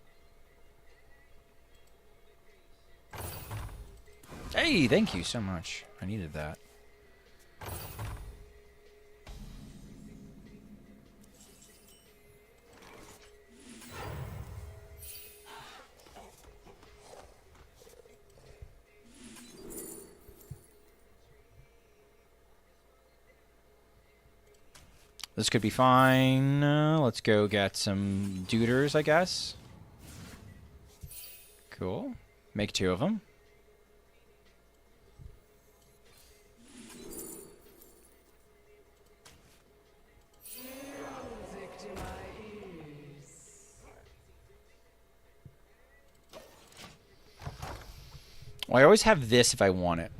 Hey, thank you so much. I needed that. This could be fine. Let's go get some duders, I guess. Cool. Make two of them. Well, I always have this if I want it.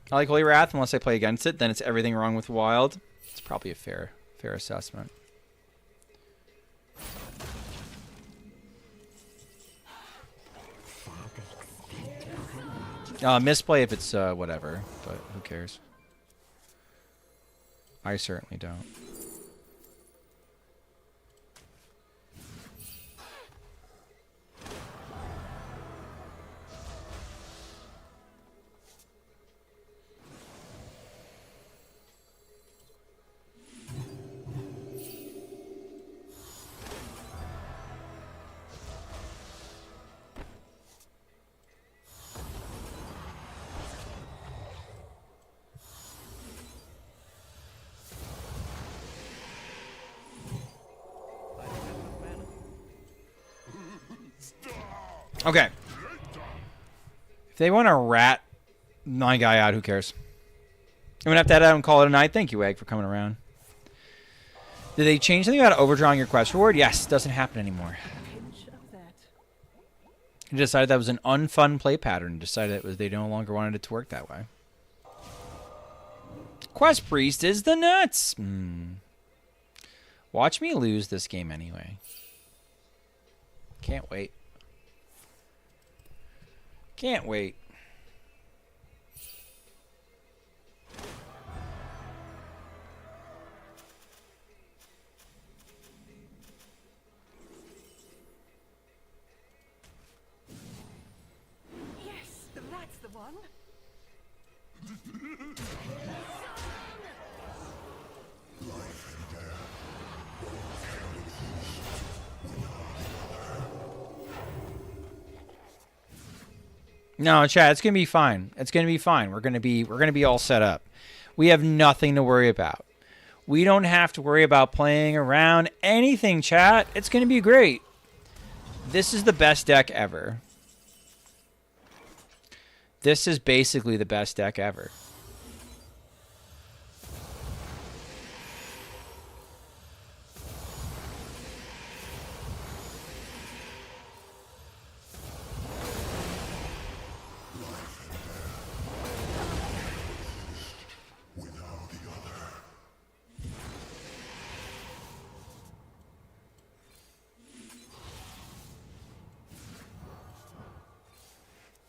I like Holy Wrath unless I play against it, then it's everything wrong with Wild. It's probably a fair assessment. Misplay if it's whatever, but who cares? I certainly don't. Okay. If they want to rat my guy out, who cares? I'm going to have to head out and call it a night. Thank you, Egg, for coming around. Did they change something about overdrawing your quest reward? Yes, doesn't happen anymore. Pinch of that. They decided that was an unfun play pattern. Decided it was they no longer wanted it to work that way. Quest Priest is the nuts. Watch me lose this game anyway. Can't wait. Can't wait. Yes, that's the one. No, chat, it's gonna be fine. It's gonna be fine. We're gonna be all set up. We have nothing to worry about. We don't have to worry about playing around anything, chat. It's gonna be great. This is the best deck ever. This is basically the best deck ever.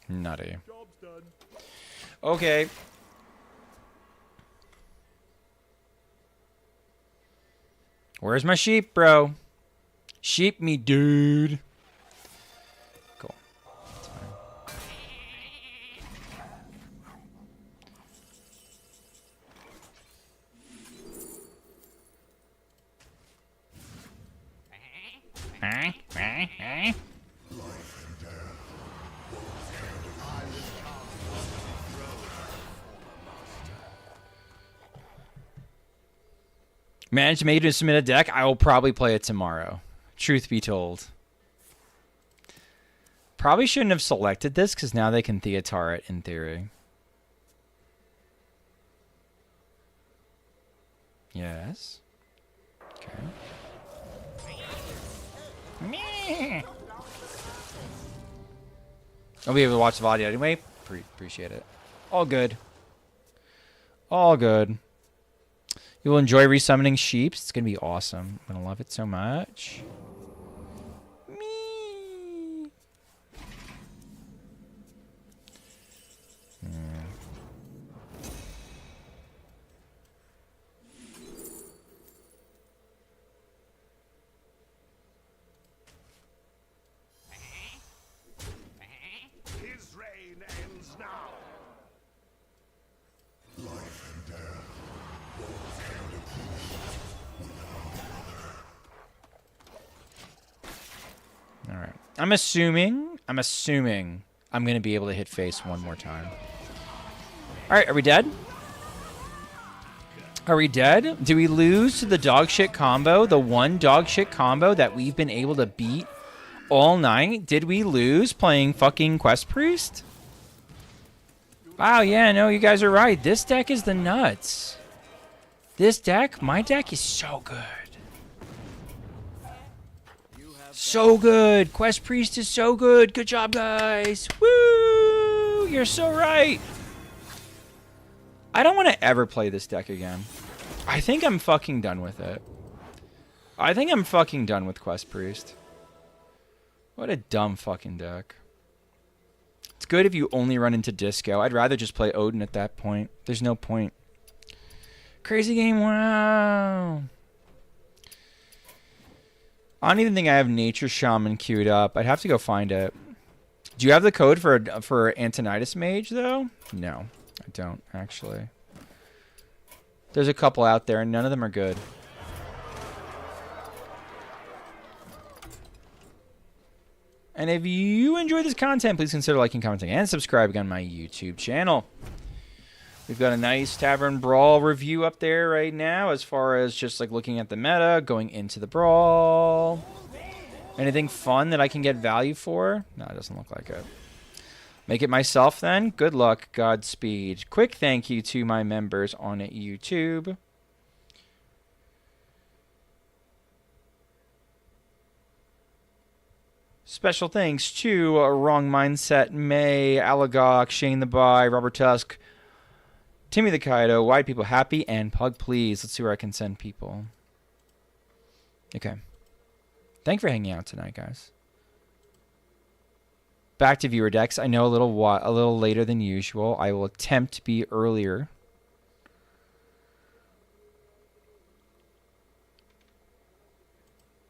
Nutty. Job's done. Okay. Where's my sheep, bro? Sheep me, dude. Cool. That's fine. Managed to make it to submit a deck. I will probably play it tomorrow. Truth be told. Probably shouldn't have selected this because now they can Theatar it in theory. Yes. Okay. Meh. I'll be able to watch the VOD anyway. Appreciate it. All good. All good. You will enjoy resummoning sheep. It's going to be awesome. I'm going to love it so much. Me. His reign ends now. All right. I'm assuming I'm going to be able to hit face one more time. All right. Are we dead? Are we dead? Do we lose to the dog shit combo? The one dog shit combo that we've been able to beat all night? Did we lose playing fucking Quest Priest? Wow, yeah, no, you guys are right. This deck is the nuts. This deck, my deck is so good. So good. Quest Priest is so good. Good job, guys. Woo! You're so right. I don't want to ever play this deck again. I think I'm fucking done with it. I think I'm fucking done with Quest Priest. What a dumb fucking deck. It's good if you only run into Disco. I'd rather just play Odin at that point. There's no point. Crazy game, wow. I don't even think I have Nature Shaman queued up. I'd have to go find it. Do you have the code for Antonitis Mage, though? No, I don't, actually. There's a couple out there, and none of them are good. And if you enjoy this content, please consider liking, commenting, and subscribing on my YouTube channel. We've got a nice Tavern Brawl review up there right now as far as just like looking at the meta, going into the Brawl. Anything fun that I can get value for? No, it doesn't look like it. Make it myself then. Good luck. Godspeed. Quick thank you to my members on YouTube. Special thanks to Wrong Mindset, May, Alagok, Shane the Bye, Robert Tusk, Timmy the Kaido, White People Happy, and Pug Please. Let's see where I can send people. Okay. Thanks for hanging out tonight, guys. Back to viewer decks. I know a little later than usual. I will attempt to be earlier.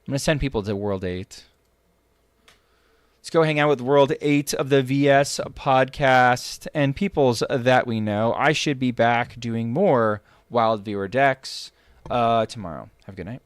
I'm going to send people to World 8. Let's go hang out with World 8 of the VS podcast and peoples that we know. I should be back doing more Wild Viewer decks tomorrow. Have a good night.